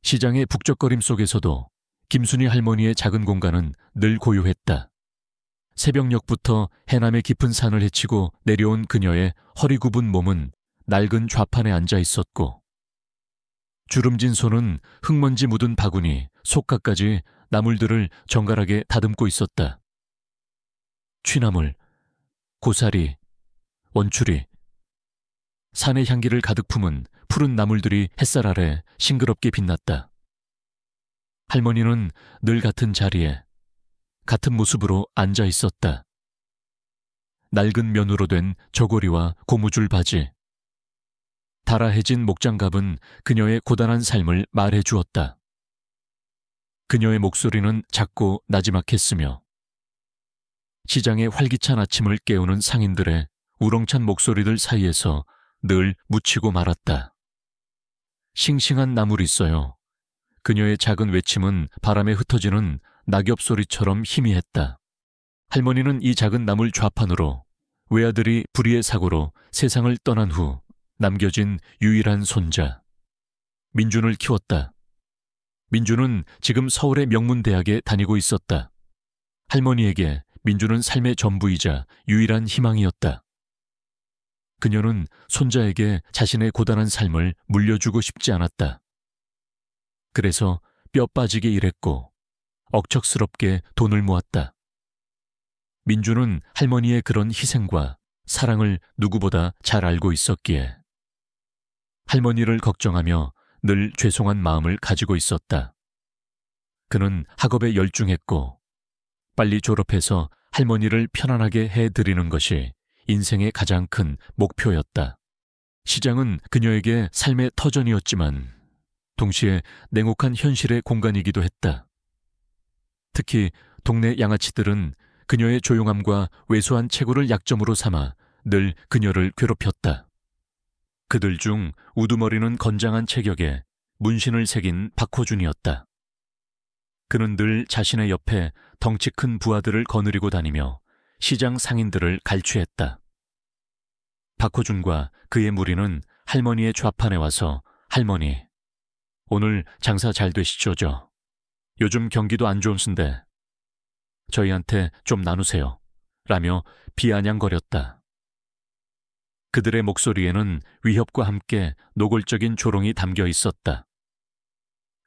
시장의 북적거림 속에서도 김순희 할머니의 작은 공간은 늘 고요했다. 새벽녘부터 해남의 깊은 산을 헤치고 내려온 그녀의 허리 굽은 몸은 낡은 좌판에 앉아 있었고, 주름진 손은 흙먼지 묻은 바구니, 속가까지 나물들을 정갈하게 다듬고 있었다. 취나물, 고사리, 원추리, 산의 향기를 가득 품은 푸른 나물들이 햇살 아래 싱그럽게 빛났다. 할머니는 늘 같은 자리에 같은 모습으로 앉아 있었다. 낡은 면으로 된 저고리와 고무줄 바지, 달아해진 목장갑은 그녀의 고단한 삶을 말해 주었다. 그녀의 목소리는 작고 나지막했으며 시장의 활기찬 아침을 깨우는 상인들의 우렁찬 목소리들 사이에서 늘 묻히고 말았다. 싱싱한 나물 있어요. 그녀의 작은 외침은 바람에 흩어지는 낙엽 소리처럼 희미했다. 할머니는 이 작은 나물 좌판으로 외아들이 불의의 사고로 세상을 떠난 후 남겨진 유일한 손자 민준을 키웠다. 민준은 지금 서울의 명문대학에 다니고 있었다. 할머니에게 민준은 삶의 전부이자 유일한 희망이었다. 그녀는 손자에게 자신의 고단한 삶을 물려주고 싶지 않았다. 그래서 뼈 빠지게 일했고 억척스럽게 돈을 모았다. 민준은 할머니의 그런 희생과 사랑을 누구보다 잘 알고 있었기에 할머니를 걱정하며 늘 죄송한 마음을 가지고 있었다. 그는 학업에 열중했고 빨리 졸업해서 할머니를 편안하게 해드리는 것이 인생의 가장 큰 목표였다. 시장은 그녀에게 삶의 터전이었지만 동시에 냉혹한 현실의 공간이기도 했다. 특히 동네 양아치들은 그녀의 조용함과 왜소한 체구를 약점으로 삼아 늘 그녀를 괴롭혔다. 그들 중 우두머리는 건장한 체격에 문신을 새긴 박호준이었다. 그는 늘 자신의 옆에 덩치 큰 부하들을 거느리고 다니며 시장 상인들을 갈취했다. 박호준과 그의 무리는 할머니의 좌판에 와서 할머니, 오늘 장사 잘 되시죠죠? 요즘 경기도 안 좋은데 저희한테 좀 나누세요. 라며 비아냥거렸다. 그들의 목소리에는 위협과 함께 노골적인 조롱이 담겨 있었다.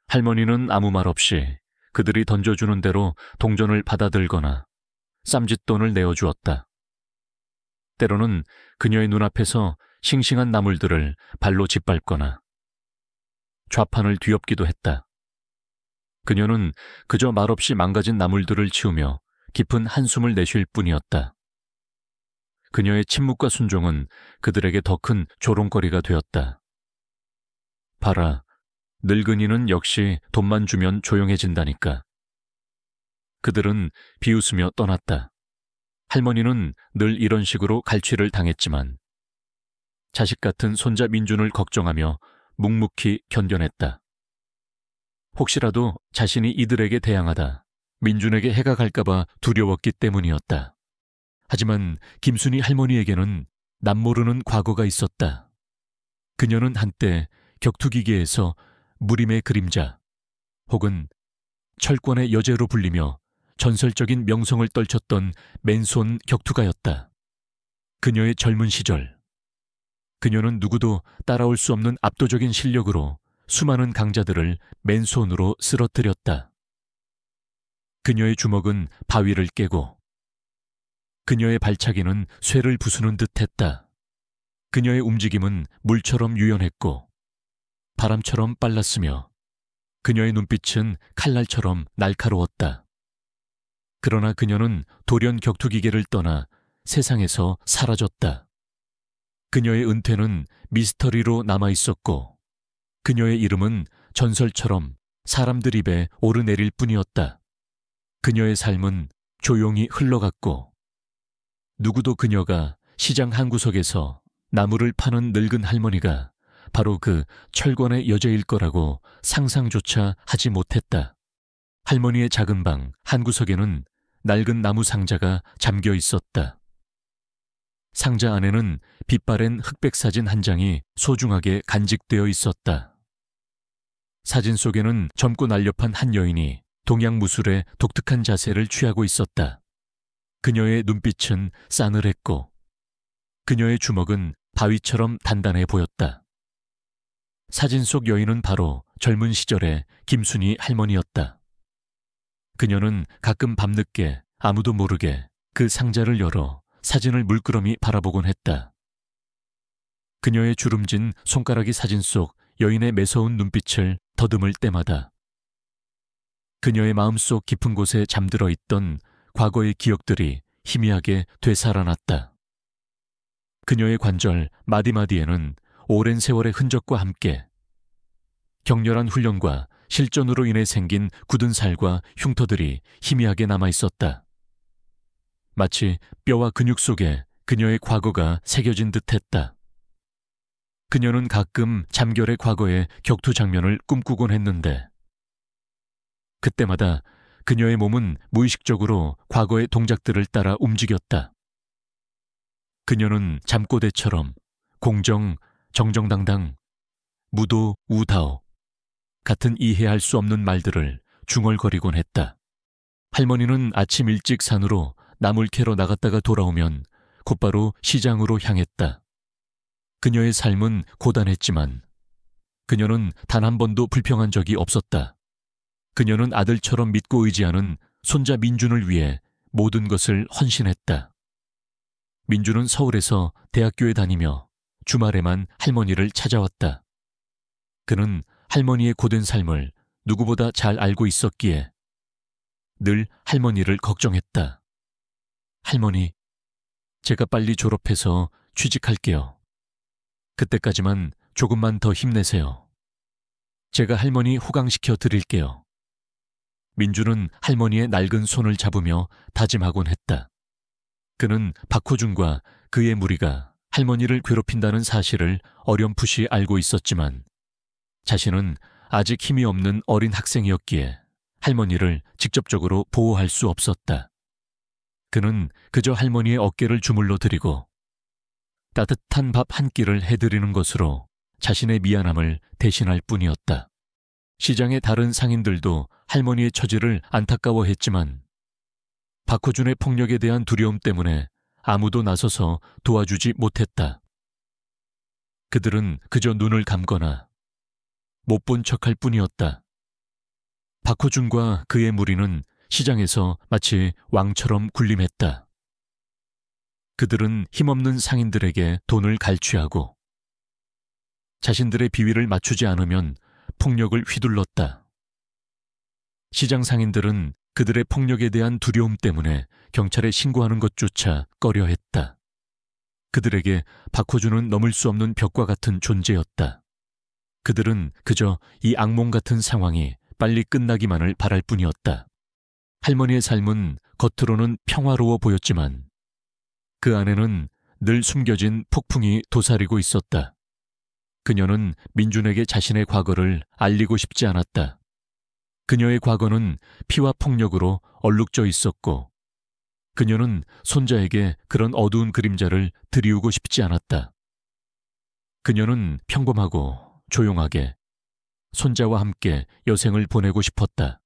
할머니는 아무 말 없이 그들이 던져주는 대로 동전을 받아들거나 쌈짓돈을 내어주었다. 때로는 그녀의 눈앞에서 싱싱한 나물들을 발로 짓밟거나 좌판을 뒤엎기도 했다. 그녀는 그저 말없이 망가진 나물들을 치우며 깊은 한숨을 내쉴 뿐이었다. 그녀의 침묵과 순종은 그들에게 더 큰 조롱거리가 되었다. 봐라, 늙은이는 역시 돈만 주면 조용해진다니까. 그들은 비웃으며 떠났다. 할머니는 늘 이런 식으로 갈취를 당했지만 자식 같은 손자 민준을 걱정하며 묵묵히 견뎌냈다. 혹시라도 자신이 이들에게 대항하다 민준에게 해가 갈까봐 두려웠기 때문이었다. 하지만 김순희 할머니에게는 남모르는 과거가 있었다. 그녀는 한때 격투기계에서 무림의 그림자 혹은 철권의 여제로 불리며 전설적인 명성을 떨쳤던 맨손 격투가였다. 그녀의 젊은 시절, 그녀는 누구도 따라올 수 없는 압도적인 실력으로 수많은 강자들을 맨손으로 쓰러뜨렸다. 그녀의 주먹은 바위를 깨고 그녀의 발차기는 쇠를 부수는 듯했다. 그녀의 움직임은 물처럼 유연했고 바람처럼 빨랐으며 그녀의 눈빛은 칼날처럼 날카로웠다. 그러나 그녀는 돌연 격투기계를 떠나 세상에서 사라졌다. 그녀의 은퇴는 미스터리로 남아있었고 그녀의 이름은 전설처럼 사람들 입에 오르내릴 뿐이었다. 그녀의 삶은 조용히 흘러갔고 누구도 그녀가 시장 한 구석에서 나무를 파는 늙은 할머니가 바로 그 철권의 여자일 거라고 상상조차 하지 못했다. 할머니의 작은 방 한 구석에는 낡은 나무 상자가 잠겨 있었다. 상자 안에는 빛바랜 흑백 사진 한 장이 소중하게 간직되어 있었다. 사진 속에는 젊고 날렵한 한 여인이 동양 무술의 독특한 자세를 취하고 있었다. 그녀의 눈빛은 싸늘했고 그녀의 주먹은 바위처럼 단단해 보였다. 사진 속 여인은 바로 젊은 시절의 김순희 할머니였다. 그녀는 가끔 밤늦게 아무도 모르게 그 상자를 열어 사진을 물끄러미 바라보곤 했다. 그녀의 주름진 손가락이 사진 속 여인의 매서운 눈빛을 더듬을 때마다 그녀의 마음속 깊은 곳에 잠들어 있던 과거의 기억들이 희미하게 되살아났다. 그녀의 관절 마디마디에는 오랜 세월의 흔적과 함께 격렬한 훈련과 실전으로 인해 생긴 굳은 살과 흉터들이 희미하게 남아 있었다. 마치 뼈와 근육 속에 그녀의 과거가 새겨진 듯했다. 그녀는 가끔 잠결의 과거의 격투 장면을 꿈꾸곤 했는데 그때마다 그녀의 몸은 무의식적으로 과거의 동작들을 따라 움직였다. 그녀는 잠꼬대처럼 공정, 정정당당, 무도, 우다오 같은 이해할 수 없는 말들을 중얼거리곤 했다. 할머니는 아침 일찍 산으로 나물 캐러 나갔다가 돌아오면 곧바로 시장으로 향했다. 그녀의 삶은 고단했지만 그녀는 단 한 번도 불평한 적이 없었다. 그녀는 아들처럼 믿고 의지하는 손자 민준을 위해 모든 것을 헌신했다. 민준은 서울에서 대학교에 다니며 주말에만 할머니를 찾아왔다. 그는 할머니의 고된 삶을 누구보다 잘 알고 있었기에 늘 할머니를 걱정했다. 할머니, 제가 빨리 졸업해서 취직할게요. 그때까지만 조금만 더 힘내세요. 제가 할머니 호강시켜 드릴게요. 민주는 할머니의 낡은 손을 잡으며 다짐하곤 했다. 그는 박호준과 그의 무리가 할머니를 괴롭힌다는 사실을 어렴풋이 알고 있었지만 자신은 아직 힘이 없는 어린 학생이었기에 할머니를 직접적으로 보호할 수 없었다. 그는 그저 할머니의 어깨를 주물러 드리고 따뜻한 밥 한 끼를 해드리는 것으로 자신의 미안함을 대신할 뿐이었다. 시장의 다른 상인들도 할머니의 처지를 안타까워했지만 박호준의 폭력에 대한 두려움 때문에 아무도 나서서 도와주지 못했다. 그들은 그저 눈을 감거나 못 본 척할 뿐이었다. 박호준과 그의 무리는 시장에서 마치 왕처럼 군림했다. 그들은 힘없는 상인들에게 돈을 갈취하고 자신들의 비위를 맞추지 않으면 폭력을 휘둘렀다. 시장 상인들은 그들의 폭력에 대한 두려움 때문에 경찰에 신고하는 것조차 꺼려했다. 그들에게 박호준은 넘을 수 없는 벽과 같은 존재였다. 그들은 그저 이 악몽 같은 상황이 빨리 끝나기만을 바랄 뿐이었다. 할머니의 삶은 겉으로는 평화로워 보였지만 그 안에는 늘 숨겨진 폭풍이 도사리고 있었다. 그녀는 민준에게 자신의 과거를 알리고 싶지 않았다. 그녀의 과거는 피와 폭력으로 얼룩져 있었고 그녀는 손자에게 그런 어두운 그림자를 들이우고 싶지 않았다. 그녀는 평범하고 조용하게 손자와 함께 여생을 보내고 싶었다.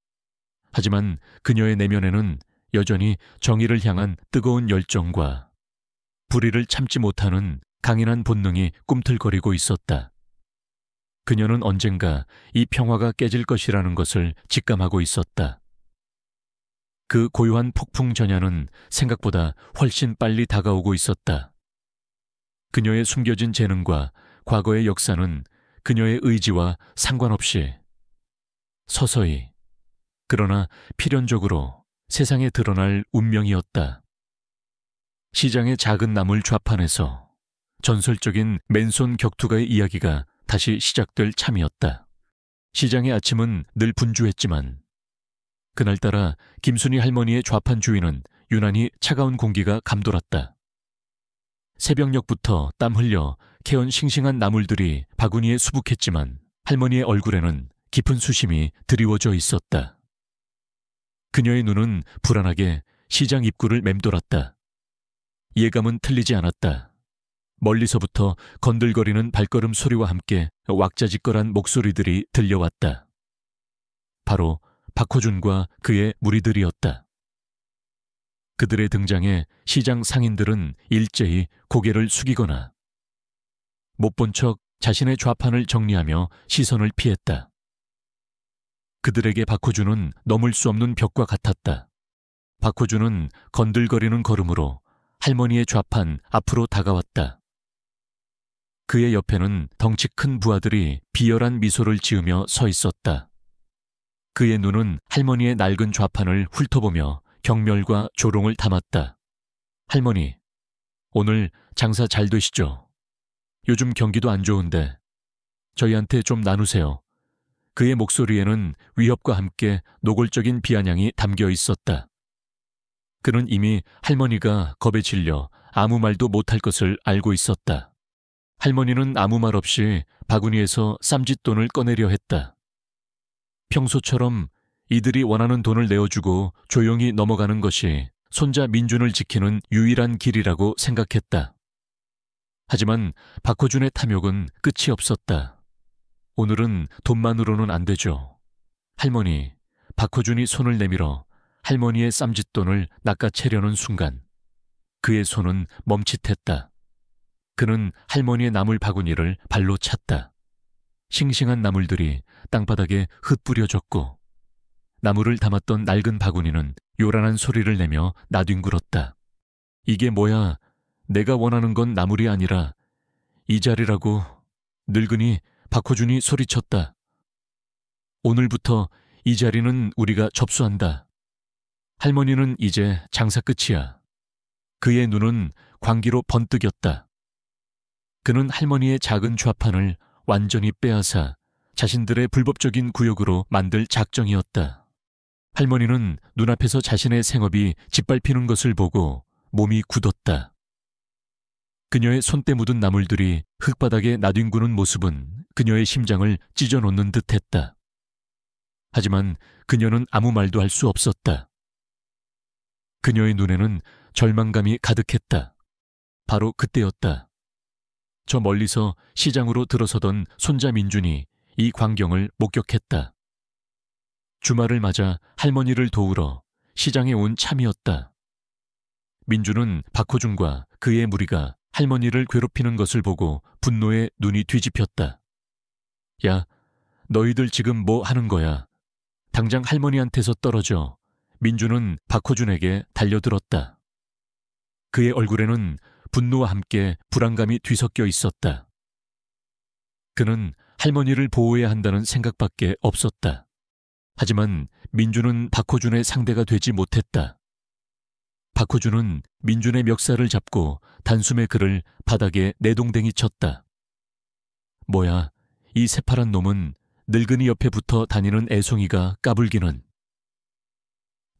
하지만 그녀의 내면에는 여전히 정의를 향한 뜨거운 열정과 불의를 참지 못하는 강인한 본능이 꿈틀거리고 있었다. 그녀는 언젠가 이 평화가 깨질 것이라는 것을 직감하고 있었다. 그 고요한 폭풍 전야는 생각보다 훨씬 빨리 다가오고 있었다. 그녀의 숨겨진 재능과 과거의 역사는 그녀의 의지와 상관없이 서서히 그러나 필연적으로 세상에 드러날 운명이었다. 시장의 작은 나물 좌판에서 전설적인 맨손 격투가의 이야기가 다시 시작될 참이었다. 시장의 아침은 늘 분주했지만 그날따라 김순희 할머니의 좌판 주위는 유난히 차가운 공기가 감돌았다. 새벽녘부터 땀 흘려 캐온 싱싱한 나물들이 바구니에 수북했지만 할머니의 얼굴에는 깊은 수심이 드리워져 있었다. 그녀의 눈은 불안하게 시장 입구를 맴돌았다. 예감은 틀리지 않았다. 멀리서부터 건들거리는 발걸음 소리와 함께 왁자지껄한 목소리들이 들려왔다. 바로 박호준과 그의 무리들이었다. 그들의 등장에 시장 상인들은 일제히 고개를 숙이거나 못 본 척 자신의 좌판을 정리하며 시선을 피했다. 그들에게 박호준은 넘을 수 없는 벽과 같았다. 박호준은 건들거리는 걸음으로 할머니의 좌판 앞으로 다가왔다. 그의 옆에는 덩치 큰 부하들이 비열한 미소를 지으며 서 있었다. 그의 눈은 할머니의 낡은 좌판을 훑어보며 경멸과 조롱을 담았다. 할머니, 오늘 장사 잘 되시죠? 요즘 경기도 안 좋은데 저희한테 좀 나누세요. 그의 목소리에는 위협과 함께 노골적인 비아냥이 담겨 있었다. 그는 이미 할머니가 겁에 질려 아무 말도 못할 것을 알고 있었다. 할머니는 아무 말 없이 바구니에서 쌈짓돈을 꺼내려 했다. 평소처럼 이들이 원하는 돈을 내어주고 조용히 넘어가는 것이 손자 민준을 지키는 유일한 길이라고 생각했다. 하지만 박호준의 탐욕은 끝이 없었다. 오늘은 돈만으로는 안 되죠. 할머니, 박호준이 손을 내밀어 할머니의 쌈짓돈을 낚아채려는 순간 그의 손은 멈칫했다. 그는 할머니의 나물 바구니를 발로 찼다. 싱싱한 나물들이 땅바닥에 흩뿌려졌고 나물을 담았던 낡은 바구니는 요란한 소리를 내며 나뒹굴었다. 이게 뭐야? 내가 원하는 건 나물이 아니라 이 자리라고. 늙은이 박호준이 소리쳤다. 오늘부터 이 자리는 우리가 접수한다. 할머니는 이제 장사 끝이야. 그의 눈은 광기로 번뜩였다. 그는 할머니의 작은 좌판을 완전히 빼앗아 자신들의 불법적인 구역으로 만들 작정이었다. 할머니는 눈앞에서 자신의 생업이 짓밟히는 것을 보고 몸이 굳었다. 그녀의 손때 묻은 나물들이 흙바닥에 나뒹구는 모습은 그녀의 심장을 찢어놓는 듯했다. 하지만 그녀는 아무 말도 할 수 없었다. 그녀의 눈에는 절망감이 가득했다. 바로 그때였다. 저 멀리서 시장으로 들어서던 손자 민준이 이 광경을 목격했다. 주말을 맞아 할머니를 도우러 시장에 온 참이었다. 민준은 박호준과 그의 무리가 할머니를 괴롭히는 것을 보고 분노에 눈이 뒤집혔다. 야, 너희들 지금 뭐 하는 거야? 당장 할머니한테서 떨어져. 민준은 박호준에게 달려들었다. 그의 얼굴에는 분노와 함께 불안감이 뒤섞여 있었다. 그는 할머니를 보호해야 한다는 생각밖에 없었다. 하지만 민준은 박호준의 상대가 되지 못했다. 박호준은 민준의 멱살을 잡고 단숨에 그를 바닥에 내동댕이 쳤다. 뭐야, 이 새파란 놈은 늙은이 옆에 붙어 다니는 애송이가 까불기는.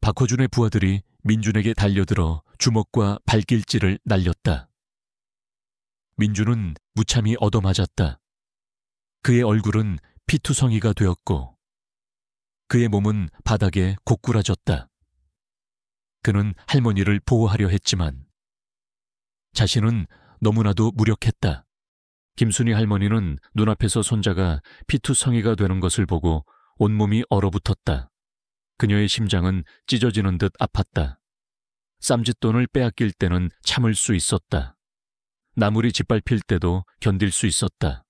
박호준의 부하들이 민준에게 달려들어 주먹과 발길질을 날렸다. 민준은 무참히 얻어맞았다. 그의 얼굴은 피투성이가 되었고 그의 몸은 바닥에 고꾸라졌다. 그는 할머니를 보호하려 했지만 자신은 너무나도 무력했다. 김순희 할머니는 눈앞에서 손자가 피투성이가 되는 것을 보고 온몸이 얼어붙었다. 그녀의 심장은 찢어지는 듯 아팠다. 쌈짓돈을 빼앗길 때는 참을 수 있었다. 나물이 짓밟힐 때도 견딜 수 있었다.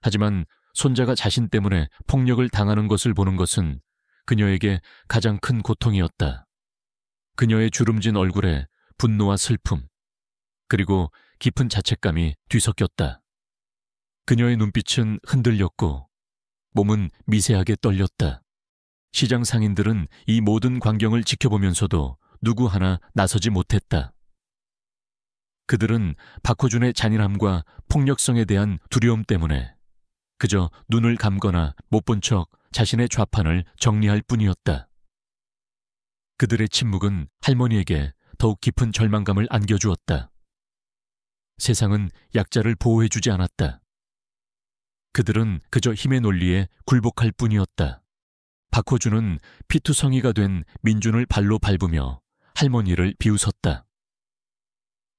하지만 손자가 자신 때문에 폭력을 당하는 것을 보는 것은 그녀에게 가장 큰 고통이었다. 그녀의 주름진 얼굴에 분노와 슬픔, 그리고 깊은 자책감이 뒤섞였다. 그녀의 눈빛은 흔들렸고 몸은 미세하게 떨렸다. 시장 상인들은 이 모든 광경을 지켜보면서도 누구 하나 나서지 못했다. 그들은 박호준의 잔인함과 폭력성에 대한 두려움 때문에 그저 눈을 감거나 못 본 척 자신의 좌판을 정리할 뿐이었다. 그들의 침묵은 할머니에게 더욱 깊은 절망감을 안겨주었다. 세상은 약자를 보호해주지 않았다. 그들은 그저 힘의 논리에 굴복할 뿐이었다. 박호준은 피투성이가 된 민준을 발로 밟으며 할머니를 비웃었다.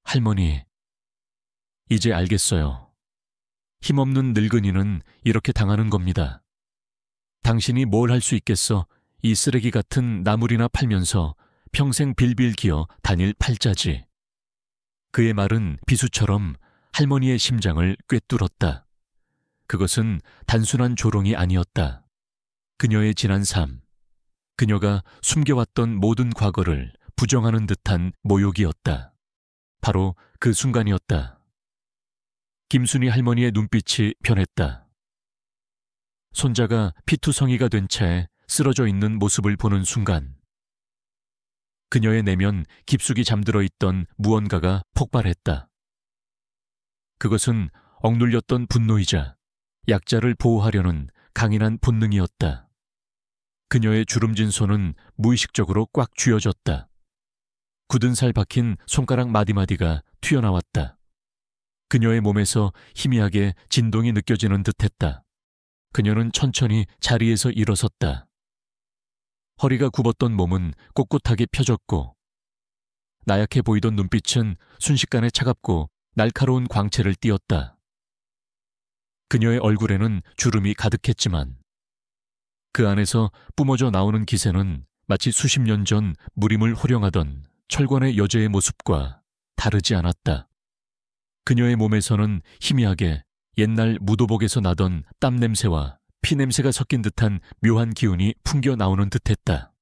할머니, 이제 알겠어요. 힘없는 늙은이는 이렇게 당하는 겁니다. 당신이 뭘 할 수 있겠어? 이 쓰레기 같은 나물이나 팔면서 평생 빌빌 기어 다닐 팔자지. 그의 말은 비수처럼 할머니의 심장을 꿰뚫었다. 그것은 단순한 조롱이 아니었다. 그녀의 지난 삶, 그녀가 숨겨왔던 모든 과거를 부정하는 듯한 모욕이었다. 바로 그 순간이었다. 김순희 할머니의 눈빛이 변했다. 손자가 피투성이가 된 채 쓰러져 있는 모습을 보는 순간 그녀의 내면 깊숙이 잠들어 있던 무언가가 폭발했다. 그것은 억눌렸던 분노이자 약자를 보호하려는 강인한 본능이었다. 그녀의 주름진 손은 무의식적으로 꽉 쥐어졌다. 굳은 살 박힌 손가락 마디마디가 튀어나왔다. 그녀의 몸에서 희미하게 진동이 느껴지는 듯했다. 그녀는 천천히 자리에서 일어섰다. 허리가 굽었던 몸은 꼿꼿하게 펴졌고 나약해 보이던 눈빛은 순식간에 차갑고 날카로운 광채를 띠었다. 그녀의 얼굴에는 주름이 가득했지만 그 안에서 뿜어져 나오는 기세는 마치 수십 년 전 무림을 호령하던 철권의 여자의 모습과 다르지 않았다. 그녀의 몸에서는 희미하게 옛날 무도복에서 나던 땀 냄새와 피 냄새가 섞인 듯한 묘한 기운이 풍겨 나오는 듯했다.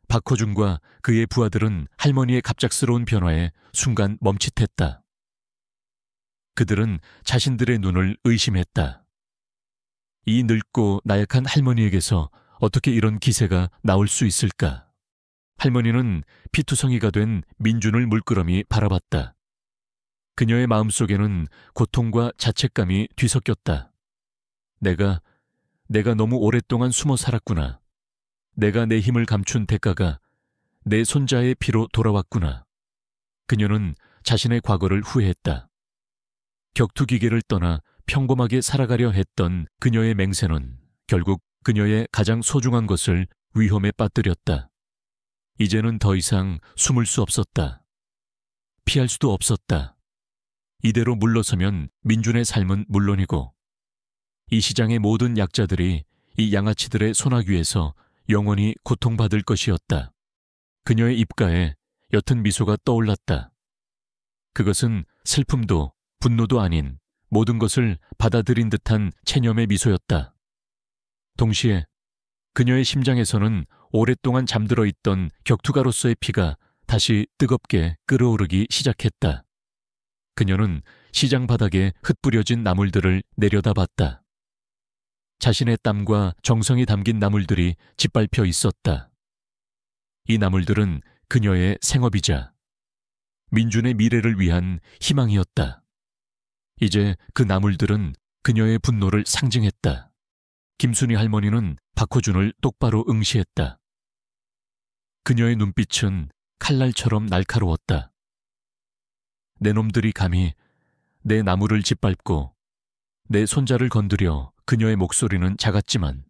박호준과 그의 부하들은 할머니의 갑작스러운 변화에 순간 멈칫했다. 그들은 자신들의 눈을 의심했다. 이 늙고 나약한 할머니에게서 어떻게 이런 기세가 나올 수 있을까? 할머니는 피투성이가 된 민준을 물끄러미 바라봤다. 그녀의 마음속에는 고통과 자책감이 뒤섞였다. 내가 너무 오랫동안 숨어 살았구나. 내가 내 힘을 감춘 대가가 내 손자의 피로 돌아왔구나. 그녀는 자신의 과거를 후회했다. 격투기계를 떠나 평범하게 살아가려 했던 그녀의 맹세는 결국 그녀의 가장 소중한 것을 위험에 빠뜨렸다. 이제는 더 이상 숨을 수 없었다. 피할 수도 없었다. 이대로 물러서면 민준의 삶은 물론이고 이 시장의 모든 약자들이 이 양아치들의 손아귀 위에서 영원히 고통받을 것이었다. 그녀의 입가에 옅은 미소가 떠올랐다. 그것은 슬픔도 분노도 아닌 모든 것을 받아들인 듯한 체념의 미소였다. 동시에 그녀의 심장에서는 오랫동안 잠들어 있던 격투가로서의 피가 다시 뜨겁게 끓어오르기 시작했다. 그녀는 시장 바닥에 흩뿌려진 나물들을 내려다봤다. 자신의 땀과 정성이 담긴 나물들이 짓밟혀 있었다. 이 나물들은 그녀의 생업이자 민준의 미래를 위한 희망이었다. 이제 그 나물들은 그녀의 분노를 상징했다. 김순희 할머니는 박호준을 똑바로 응시했다. 그녀의 눈빛은 칼날처럼 날카로웠다. 내 놈들이 감히 내 나무를 짓밟고 내 손자를 건드려. 그녀의 목소리는 작았지만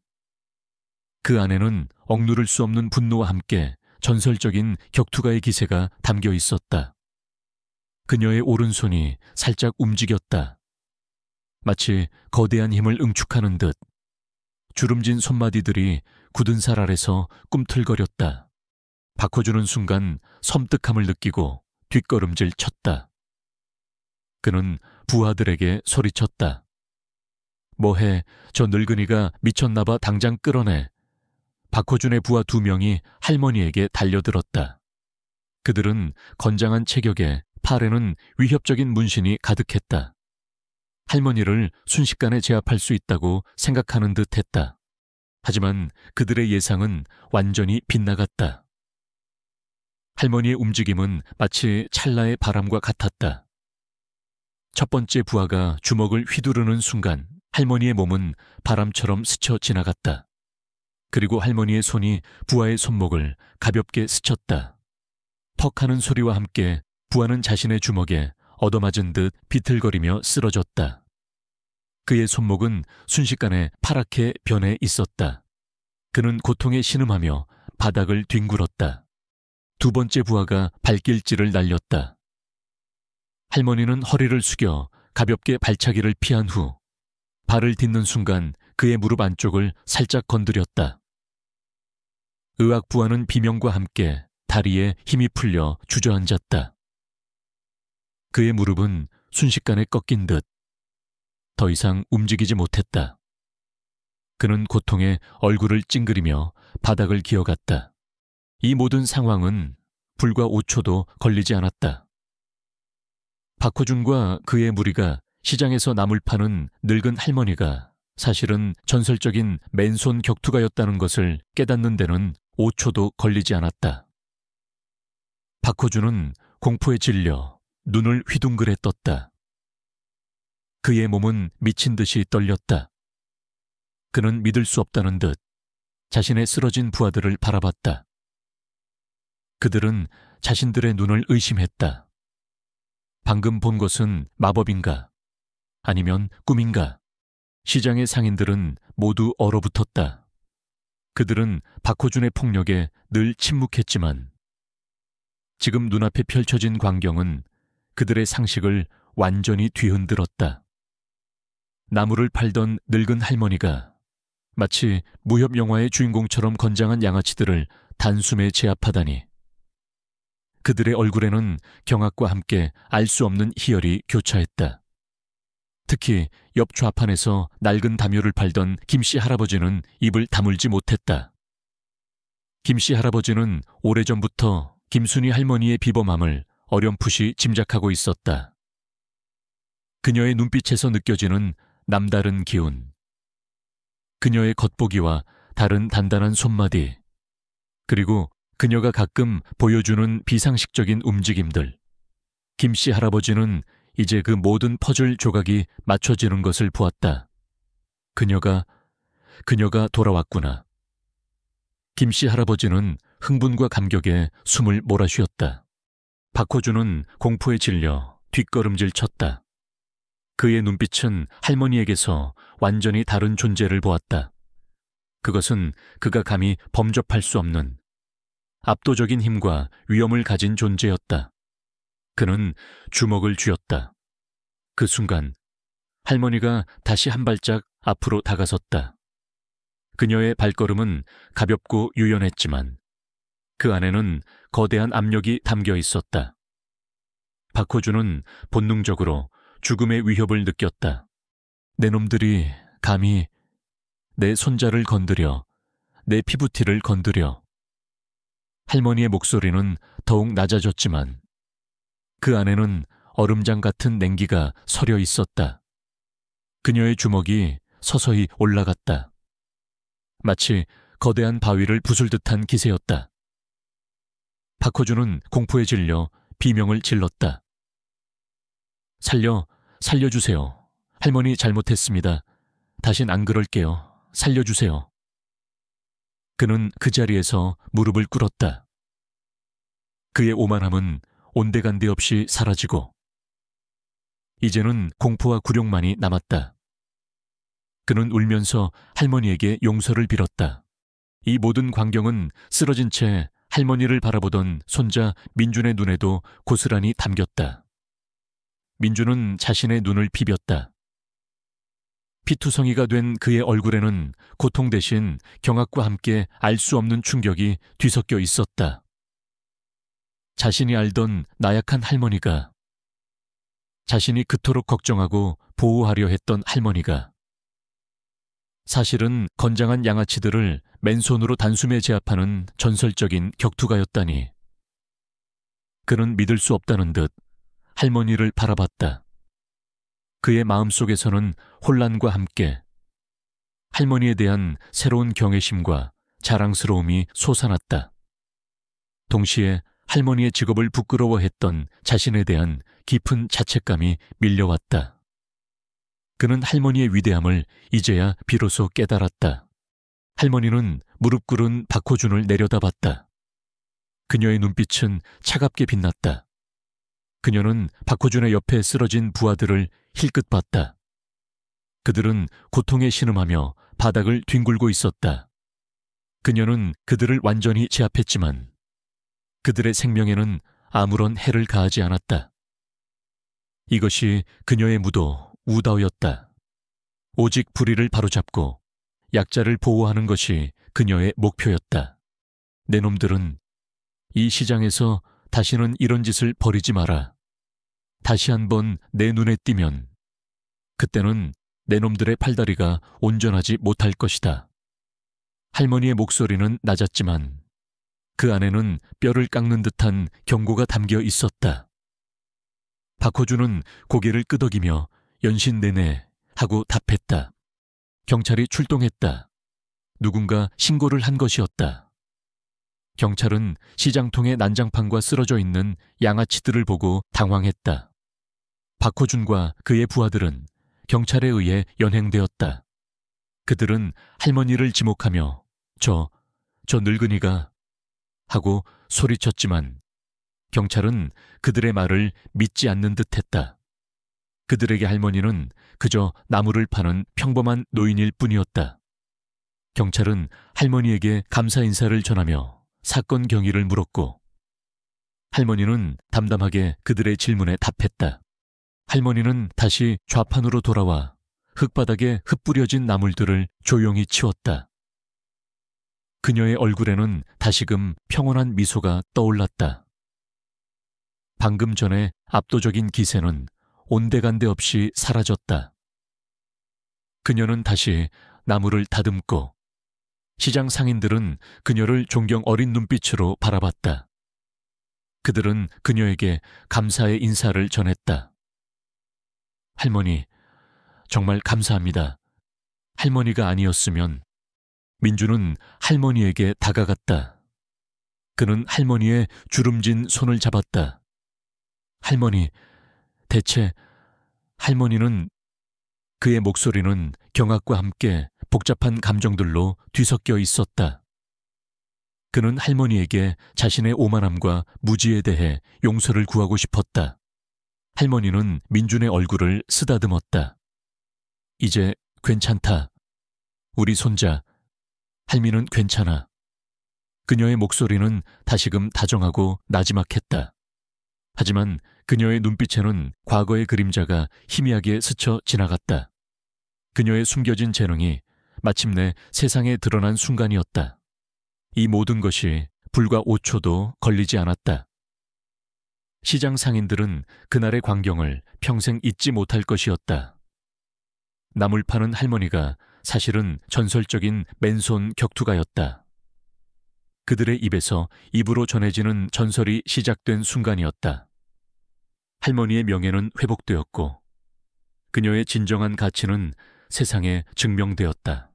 그 안에는 억누를 수 없는 분노와 함께 전설적인 격투가의 기세가 담겨 있었다. 그녀의 오른손이 살짝 움직였다. 마치 거대한 힘을 응축하는 듯 주름진 손마디들이 굳은 살 아래서 꿈틀거렸다. 박호준은 순간 섬뜩함을 느끼고 뒷걸음질 쳤다. 그는 부하들에게 소리쳤다. 뭐해, 저 늙은이가 미쳤나봐. 당장 끌어내. 박호준의 부하 2명이 할머니에게 달려들었다. 그들은 건장한 체격에 팔에는 위협적인 문신이 가득했다. 할머니를 순식간에 제압할 수 있다고 생각하는 듯했다. 하지만 그들의 예상은 완전히 빗나갔다. 할머니의 움직임은 마치 찰나의 바람과 같았다. 첫 번째 부하가 주먹을 휘두르는 순간 할머니의 몸은 바람처럼 스쳐 지나갔다. 그리고 할머니의 손이 부하의 손목을 가볍게 스쳤다. 턱하는 소리와 함께 부하는 자신의 주먹에 얻어맞은 듯 비틀거리며 쓰러졌다. 그의 손목은 순식간에 파랗게 변해 있었다. 그는 고통에 신음하며 바닥을 뒹굴었다. 두 번째 부하가 발길질을 날렸다. 할머니는 허리를 숙여 가볍게 발차기를 피한 후 발을 딛는 순간 그의 무릎 안쪽을 살짝 건드렸다. 의악부하는 비명과 함께 다리에 힘이 풀려 주저앉았다. 그의 무릎은 순식간에 꺾인 듯 더 이상 움직이지 못했다. 그는 고통에 얼굴을 찡그리며 바닥을 기어갔다. 이 모든 상황은 불과 5초도 걸리지 않았다. 박호준과 그의 무리가 시장에서 나물 파는 늙은 할머니가 사실은 전설적인 맨손 격투가였다는 것을 깨닫는 데는 5초도 걸리지 않았다. 박호준은 공포에 질려 눈을 휘둥그레 떴다. 그의 몸은 미친 듯이 떨렸다. 그는 믿을 수 없다는 듯 자신의 쓰러진 부하들을 바라봤다. 그들은 자신들의 눈을 의심했다. 방금 본 것은 마법인가? 아니면 꿈인가? 시장의 상인들은 모두 얼어붙었다. 그들은 박호준의 폭력에 늘 침묵했지만 지금 눈앞에 펼쳐진 광경은 그들의 상식을 완전히 뒤흔들었다. 나무를 팔던 늙은 할머니가 마치 무협 영화의 주인공처럼 건장한 양아치들을 단숨에 제압하다니. 그들의 얼굴에는 경악과 함께 알 수 없는 희열이 교차했다. 특히 옆 좌판에서 낡은 담요를 팔던 김씨 할아버지는 입을 다물지 못했다. 김씨 할아버지는 오래전부터 김순이 할머니의 비범함을 어렴풋이 짐작하고 있었다. 그녀의 눈빛에서 느껴지는 남다른 기운, 그녀의 겉보기와 다른 단단한 손마디, 그리고 그녀가 가끔 보여주는 비상식적인 움직임들. 김씨 할아버지는 이제 그 모든 퍼즐 조각이 맞춰지는 것을 보았다. 그녀가 돌아왔구나. 김씨 할아버지는 흥분과 감격에 숨을 몰아쉬었다. 박호준은 공포에 질려 뒷걸음질 쳤다. 그의 눈빛은 할머니에게서 완전히 다른 존재를 보았다. 그것은 그가 감히 범접할 수 없는 압도적인 힘과 위엄을 가진 존재였다. 그는 주먹을 쥐었다. 그 순간 할머니가 다시 한 발짝 앞으로 다가섰다. 그녀의 발걸음은 가볍고 유연했지만 그 안에는 거대한 압력이 담겨 있었다. 박호준은 본능적으로 죽음의 위협을 느꼈다. 내 놈들이 감히 내 손자를 건드려, 내 피부티를 건드려. 할머니의 목소리는 더욱 낮아졌지만 그 안에는 얼음장 같은 냉기가 서려 있었다. 그녀의 주먹이 서서히 올라갔다. 마치 거대한 바위를 부술 듯한 기세였다. 박호준은 공포에 질려 비명을 질렀다. 살려주세요. 할머니 잘못했습니다. 다신 안 그럴게요. 살려주세요. 그는 그 자리에서 무릎을 꿇었다. 그의 오만함은 온데간데 없이 사라지고 이제는 공포와 굴욕만이 남았다. 그는 울면서 할머니에게 용서를 빌었다. 이 모든 광경은 쓰러진 채 할머니를 바라보던 손자 민준의 눈에도 고스란히 담겼다. 민준은 자신의 눈을 비볐다. 피투성이가 된 그의 얼굴에는 고통 대신 경악과 함께 알 수 없는 충격이 뒤섞여 있었다. 자신이 알던 나약한 할머니가, 자신이 그토록 걱정하고 보호하려 했던 할머니가, 사실은 건장한 양아치들을 맨손으로 단숨에 제압하는 전설적인 격투가였다니. 그는 믿을 수 없다는 듯 할머니를 바라봤다. 그의 마음속에서는 혼란과 함께 할머니에 대한 새로운 경외심과 자랑스러움이 솟아났다. 동시에 할머니의 직업을 부끄러워했던 자신에 대한 깊은 자책감이 밀려왔다. 그는 할머니의 위대함을 이제야 비로소 깨달았다. 할머니는 무릎 꿇은 박호준을 내려다봤다. 그녀의 눈빛은 차갑게 빛났다. 그녀는 박호준의 옆에 쓰러진 부하들을 힐끗 봤다. 그들은 고통에 신음하며 바닥을 뒹굴고 있었다. 그녀는 그들을 완전히 제압했지만 그들의 생명에는 아무런 해를 가하지 않았다. 이것이 그녀의 무도 우다오였다. 오직 불의를 바로잡고 약자를 보호하는 것이 그녀의 목표였다. 내 놈들은 이 시장에서 다시는 이런 짓을 벌이지 마라. 다시 한번 내 눈에 띄면 그때는 내 놈들의 팔다리가 온전하지 못할 것이다. 할머니의 목소리는 낮았지만 그 안에는 뼈를 깎는 듯한 경고가 담겨 있었다. 박호준은 고개를 끄덕이며 연신 내내 하고 답했다. 경찰이 출동했다. 누군가 신고를 한 것이었다. 경찰은 시장통의 난장판과 쓰러져 있는 양아치들을 보고 당황했다. 박호준과 그의 부하들은 경찰에 의해 연행되었다. 그들은 할머니를 지목하며 저 늙은이가 하고 소리쳤지만 경찰은 그들의 말을 믿지 않는 듯했다. 그들에게 할머니는 그저 나무를 파는 평범한 노인일 뿐이었다. 경찰은 할머니에게 감사 인사를 전하며 사건 경위를 물었고 할머니는 담담하게 그들의 질문에 답했다. 할머니는 다시 좌판으로 돌아와 흙바닥에 흩뿌려진 나물들을 조용히 치웠다. 그녀의 얼굴에는 다시금 평온한 미소가 떠올랐다. 방금 전에 압도적인 기세는 온데간데 없이 사라졌다. 그녀는 다시 나무를 다듬고 시장 상인들은 그녀를 존경 어린 눈빛으로 바라봤다. 그들은 그녀에게 감사의 인사를 전했다. 할머니, 정말 감사합니다. 할머니가 아니었으면 민주는 할머니에게 다가갔다. 그는 할머니의 주름진 손을 잡았다. 할머니, 대체 할머니는 그의 목소리는 경악과 함께 복잡한 감정들로 뒤섞여 있었다. 그는 할머니에게 자신의 오만함과 무지에 대해 용서를 구하고 싶었다. 할머니는 민준의 얼굴을 쓰다듬었다. 이제 괜찮다. 우리 손자, 할미는 괜찮아. 그녀의 목소리는 다시금 다정하고 나지막했다. 하지만 그녀의 눈빛에는 과거의 그림자가 희미하게 스쳐 지나갔다. 그녀의 숨겨진 재능이 마침내 세상에 드러난 순간이었다. 이 모든 것이 불과 5초도 걸리지 않았다. 시장 상인들은 그날의 광경을 평생 잊지 못할 것이었다. 나물 파는 할머니가 사실은 전설적인 맨손 격투가였다. 그들의 입에서 입으로 전해지는 전설이 시작된 순간이었다. 할머니의 명예는 회복되었고 그녀의 진정한 가치는 세상에 증명되었다.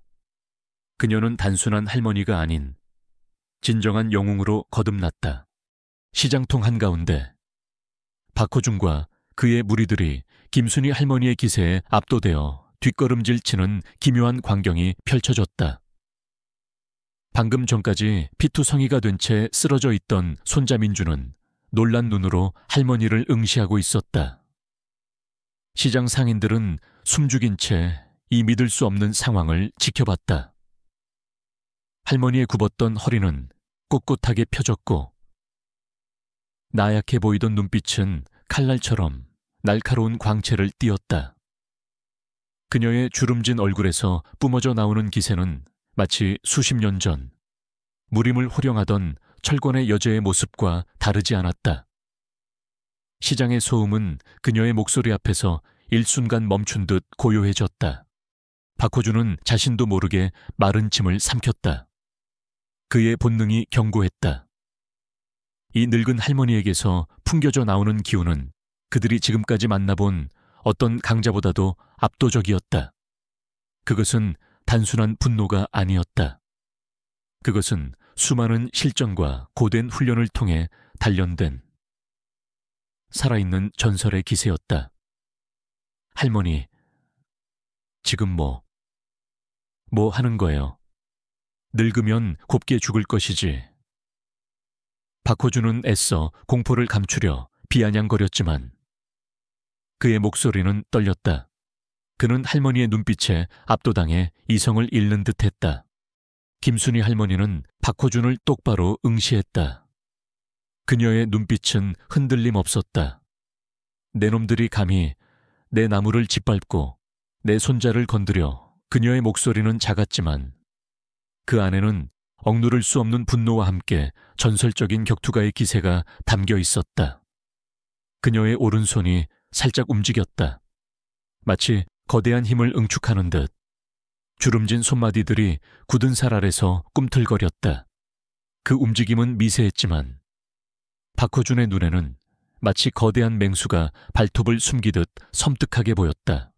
그녀는 단순한 할머니가 아닌 진정한 영웅으로 거듭났다. 시장통 한가운데 박호준과 그의 무리들이 김순희 할머니의 기세에 압도되어 뒷걸음질 치는 기묘한 광경이 펼쳐졌다. 방금 전까지 피투성이가 된 채 쓰러져 있던 손자 민주는 놀란 눈으로 할머니를 응시하고 있었다. 시장 상인들은 숨죽인 채 이 믿을 수 없는 상황을 지켜봤다. 할머니의 굽었던 허리는 꼿꼿하게 펴졌고 나약해 보이던 눈빛은 칼날처럼 날카로운 광채를 띠었다. 그녀의 주름진 얼굴에서 뿜어져 나오는 기세는 마치 수십 년 전 무림을 호령하던 철권의 여제의 모습과 다르지 않았다. 시장의 소음은 그녀의 목소리 앞에서 일순간 멈춘 듯 고요해졌다. 박호준은 자신도 모르게 마른 침을 삼켰다. 그의 본능이 경고했다. 이 늙은 할머니에게서 풍겨져 나오는 기운은 그들이 지금까지 만나본 어떤 강자보다도 압도적이었다. 그것은 단순한 분노가 아니었다. 그것은 수많은 실전과 고된 훈련을 통해 단련된 살아있는 전설의 기세였다. 할머니, 지금 뭐 하는 거예요? 늙으면 곱게 죽을 것이지. 박호준은 애써 공포를 감추려 비아냥거렸지만 그의 목소리는 떨렸다. 그는 할머니의 눈빛에 압도당해 이성을 잃는 듯했다. 김순희 할머니는 박호준을 똑바로 응시했다. 그녀의 눈빛은 흔들림 없었다. 내 놈들이 감히 내 나무를 짓밟고 내 손자를 건드려. 그녀의 목소리는 작았지만 그 안에는 억누를 수 없는 분노와 함께 전설적인 격투가의 기세가 담겨 있었다. 그녀의 오른손이 살짝 움직였다. 마치 거대한 힘을 응축하는 듯 주름진 손마디들이 굳은 살 아래서 꿈틀거렸다. 그 움직임은 미세했지만 박호준의 눈에는 마치 거대한 맹수가 발톱을 숨기듯 섬뜩하게 보였다.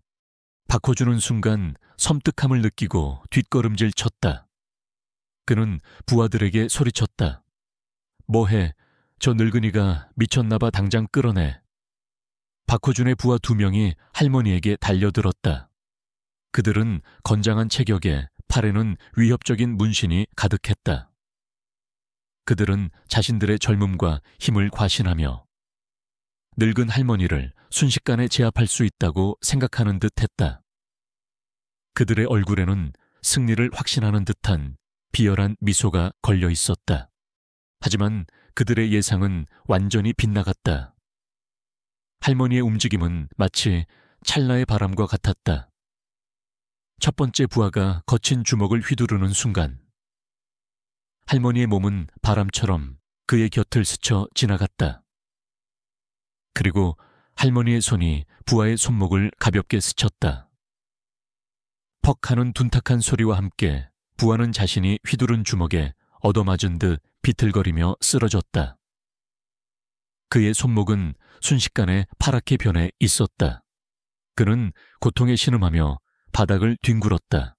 박호준은 순간 섬뜩함을 느끼고 뒷걸음질 쳤다. 그는 부하들에게 소리쳤다. 뭐해? 저 늙은이가 미쳤나봐. 당장 끌어내. 박호준의 부하 2명이 할머니에게 달려들었다. 그들은 건장한 체격에 팔에는 위협적인 문신이 가득했다. 그들은 자신들의 젊음과 힘을 과신하며 늙은 할머니를 순식간에 제압할 수 있다고 생각하는 듯 했다. 그들의 얼굴에는 승리를 확신하는 듯한 비열한 미소가 걸려 있었다. 하지만 그들의 예상은 완전히 빗나갔다. 할머니의 움직임은 마치 찰나의 바람과 같았다. 첫 번째 부하가 거친 주먹을 휘두르는 순간 할머니의 몸은 바람처럼 그의 곁을 스쳐 지나갔다. 그리고 할머니의 손이 부하의 손목을 가볍게 스쳤다. 퍽 하는 둔탁한 소리와 함께 부하는 자신이 휘두른 주먹에 얻어맞은 듯 비틀거리며 쓰러졌다. 그의 손목은 순식간에 파랗게 변해 있었다. 그는 고통에 신음하며 바닥을 뒹굴었다.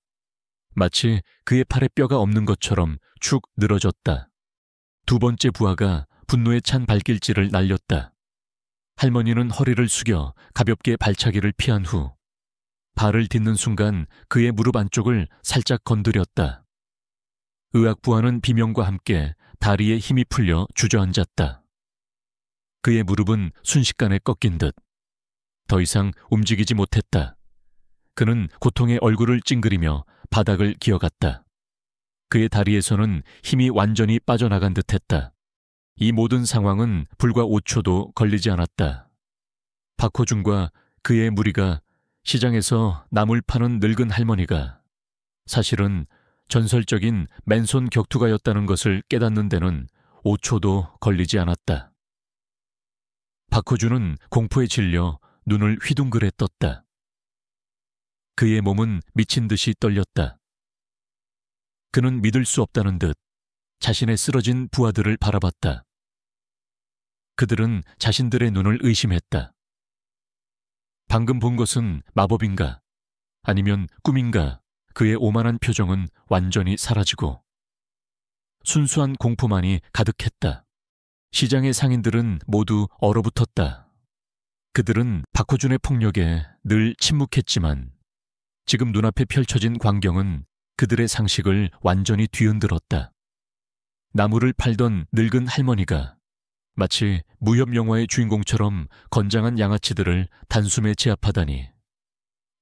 마치 그의 팔에 뼈가 없는 것처럼 축 늘어졌다. 두 번째 부하가 분노에 찬 발길질을 날렸다. 할머니는 허리를 숙여 가볍게 발차기를 피한 후 발을 딛는 순간 그의 무릎 안쪽을 살짝 건드렸다. 의학부하는 비명과 함께 다리에 힘이 풀려 주저앉았다. 그의 무릎은 순식간에 꺾인 듯 더 이상 움직이지 못했다. 그는 고통에 얼굴을 찡그리며 바닥을 기어갔다. 그의 다리에서는 힘이 완전히 빠져나간 듯했다. 이 모든 상황은 불과 5초도 걸리지 않았다. 박호준과 그의 무리가 시장에서 나물 파는 늙은 할머니가 사실은 전설적인 맨손 격투가였다는 것을 깨닫는 데는 5초도 걸리지 않았다. 박호준은 공포에 질려 눈을 휘둥그레 떴다. 그의 몸은 미친 듯이 떨렸다. 그는 믿을 수 없다는 듯 자신의 쓰러진 부하들을 바라봤다. 그들은 자신들의 눈을 의심했다. 방금 본 것은 마법인가? 아니면 꿈인가? 그의 오만한 표정은 완전히 사라지고 순수한 공포만이 가득했다. 시장의 상인들은 모두 얼어붙었다. 그들은 박호준의 폭력에 늘 침묵했지만 지금 눈앞에 펼쳐진 광경은 그들의 상식을 완전히 뒤흔들었다. 나무를 팔던 늙은 할머니가 마치 무협 영화의 주인공처럼 건장한 양아치들을 단숨에 제압하다니.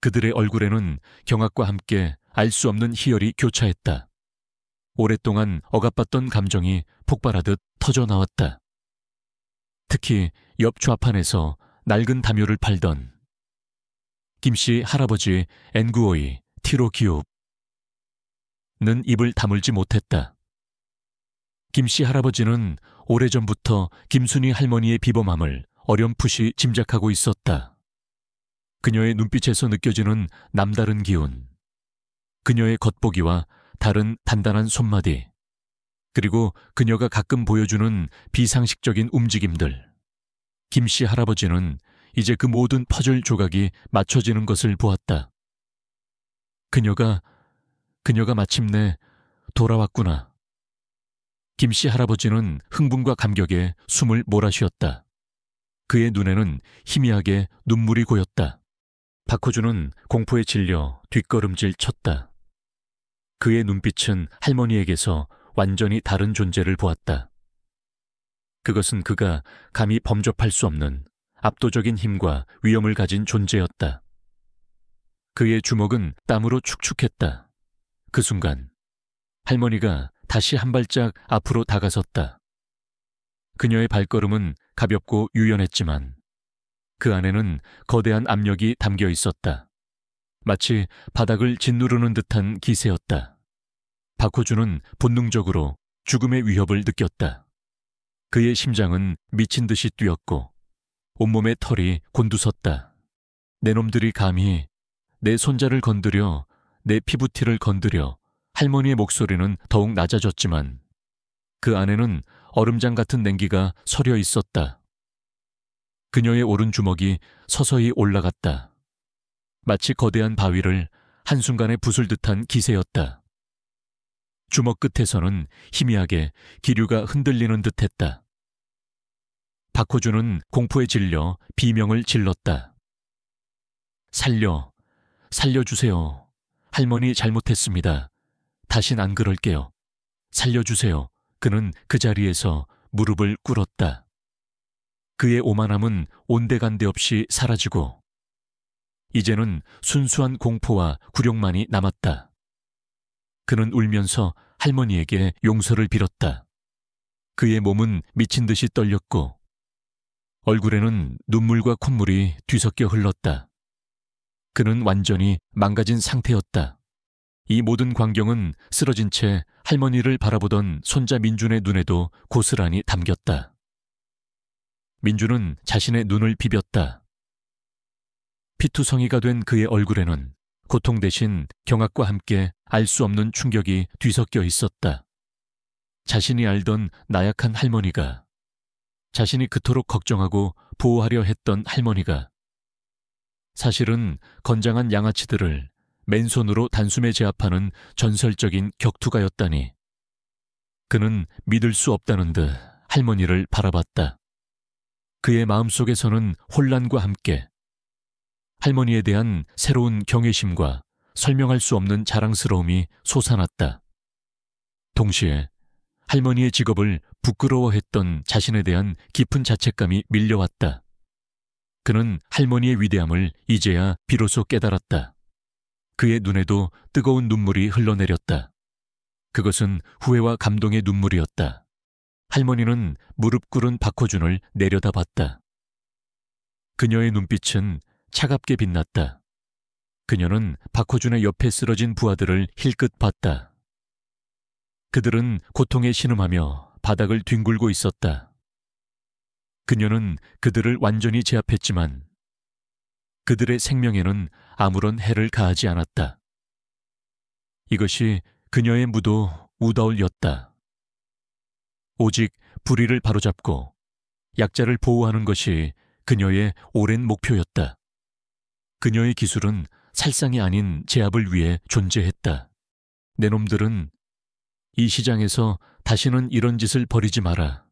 그들의 얼굴에는 경악과 함께 알 수 없는 희열이 교차했다. 오랫동안 억압받던 감정이 폭발하듯 터져나왔다. 특히 옆 좌판에서 낡은 담요를 팔던 김씨 할아버지 엔구오이 티로기웁는 입을 다물지 못했다. 김씨 할아버지는 오래전부터 김순희 할머니의 비범함을 어렴풋이 짐작하고 있었다. 그녀의 눈빛에서 느껴지는 남다른 기운, 그녀의 겉보기와 다른 단단한 손마디, 그리고 그녀가 가끔 보여주는 비상식적인 움직임들. 김씨 할아버지는 이제 그 모든 퍼즐 조각이 맞춰지는 것을 보았다. 그녀가 마침내 돌아왔구나. 김씨 할아버지는 흥분과 감격에 숨을 몰아쉬었다. 그의 눈에는 희미하게 눈물이 고였다. 박호준은 공포에 질려 뒷걸음질 쳤다. 그의 눈빛은 할머니에게서 완전히 다른 존재를 보았다. 그것은 그가 감히 범접할 수 없는 압도적인 힘과 위엄을 가진 존재였다. 그의 주먹은 땀으로 축축했다. 그 순간 할머니가 다시 한 발짝 앞으로 다가섰다. 그녀의 발걸음은 가볍고 유연했지만 그 안에는 거대한 압력이 담겨 있었다. 마치 바닥을 짓누르는 듯한 기세였다. 박호준은 본능적으로 죽음의 위협을 느꼈다. 그의 심장은 미친 듯이 뛰었고 온몸에 털이 곤두섰다. 내 놈들이 감히 내 손자를 건드려 내 피부티를 건드려. 할머니의 목소리는 더욱 낮아졌지만 그 안에는 얼음장 같은 냉기가 서려 있었다. 그녀의 오른 주먹이 서서히 올라갔다. 마치 거대한 바위를 한순간에 부술 듯한 기세였다. 주먹 끝에서는 희미하게 기류가 흔들리는 듯했다. 박호준은 공포에 질려 비명을 질렀다. 살려주세요. 할머니 잘못했습니다. 다신 안 그럴게요. 살려주세요. 그는 그 자리에서 무릎을 꿇었다. 그의 오만함은 온데간데 없이 사라지고 이제는 순수한 공포와 굴욕만이 남았다. 그는 울면서 할머니에게 용서를 빌었다. 그의 몸은 미친 듯이 떨렸고 얼굴에는 눈물과 콧물이 뒤섞여 흘렀다. 그는 완전히 망가진 상태였다. 이 모든 광경은 쓰러진 채 할머니를 바라보던 손자 민준의 눈에도 고스란히 담겼다. 민준은 자신의 눈을 비볐다. 피투성이가 된 그의 얼굴에는 고통 대신 경악과 함께 알 수 없는 충격이 뒤섞여 있었다. 자신이 알던 나약한 할머니가, 자신이 그토록 걱정하고 보호하려 했던 할머니가 사실은 건장한 양아치들을 맨손으로 단숨에 제압하는 전설적인 격투가였다니. 그는 믿을 수 없다는 듯 할머니를 바라봤다. 그의 마음속에서는 혼란과 함께 할머니에 대한 새로운 경외심과 설명할 수 없는 자랑스러움이 솟아났다. 동시에 할머니의 직업을 부끄러워했던 자신에 대한 깊은 자책감이 밀려왔다. 그는 할머니의 위대함을 이제야 비로소 깨달았다. 그의 눈에도 뜨거운 눈물이 흘러내렸다. 그것은 후회와 감동의 눈물이었다. 할머니는 무릎 꿇은 박호준을 내려다봤다. 그녀의 눈빛은 차갑게 빛났다. 그녀는 박호준의 옆에 쓰러진 부하들을 힐끗 봤다. 그들은 고통에 신음하며 바닥을 뒹굴고 있었다. 그녀는 그들을 완전히 제압했지만 그들의 생명에는 아무런 해를 가하지 않았다. 이것이 그녀의 무도 우다울이었다. 오직 불의를 바로잡고 약자를 보호하는 것이 그녀의 오랜 목표였다. 그녀의 기술은 살상이 아닌 제압을 위해 존재했다. 내 놈들은 이 시장에서 다시는 이런 짓을 벌이지 마라.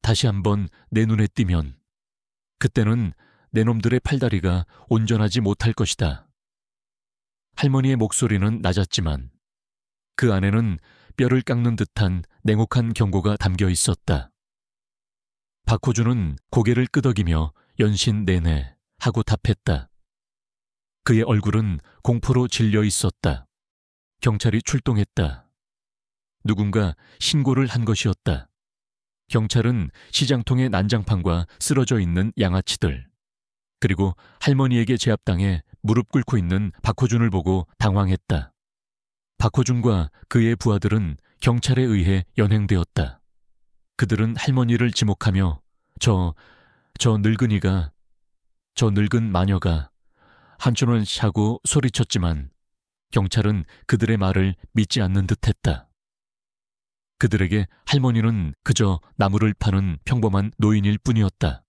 다시 한번 내 눈에 띄면 그때는 내 놈들의 팔다리가 온전하지 못할 것이다. 할머니의 목소리는 낮았지만 그 안에는 뼈를 깎는 듯한 냉혹한 경고가 담겨 있었다. 박호준은 고개를 끄덕이며 연신 내내 하고 답했다. 그의 얼굴은 공포로 질려 있었다. 경찰이 출동했다. 누군가 신고를 한 것이었다. 경찰은 시장통의 난장판과 쓰러져 있는 양아치들, 그리고 할머니에게 제압당해 무릎 꿇고 있는 박호준을 보고 당황했다. 박호준과 그의 부하들은 경찰에 의해 연행되었다. 그들은 할머니를 지목하며 저 늙은 마녀가 한촌을 차고 소리쳤지만 경찰은 그들의 말을 믿지 않는 듯했다. 그들에게 할머니는 그저 나무를 파는 평범한 노인일 뿐이었다.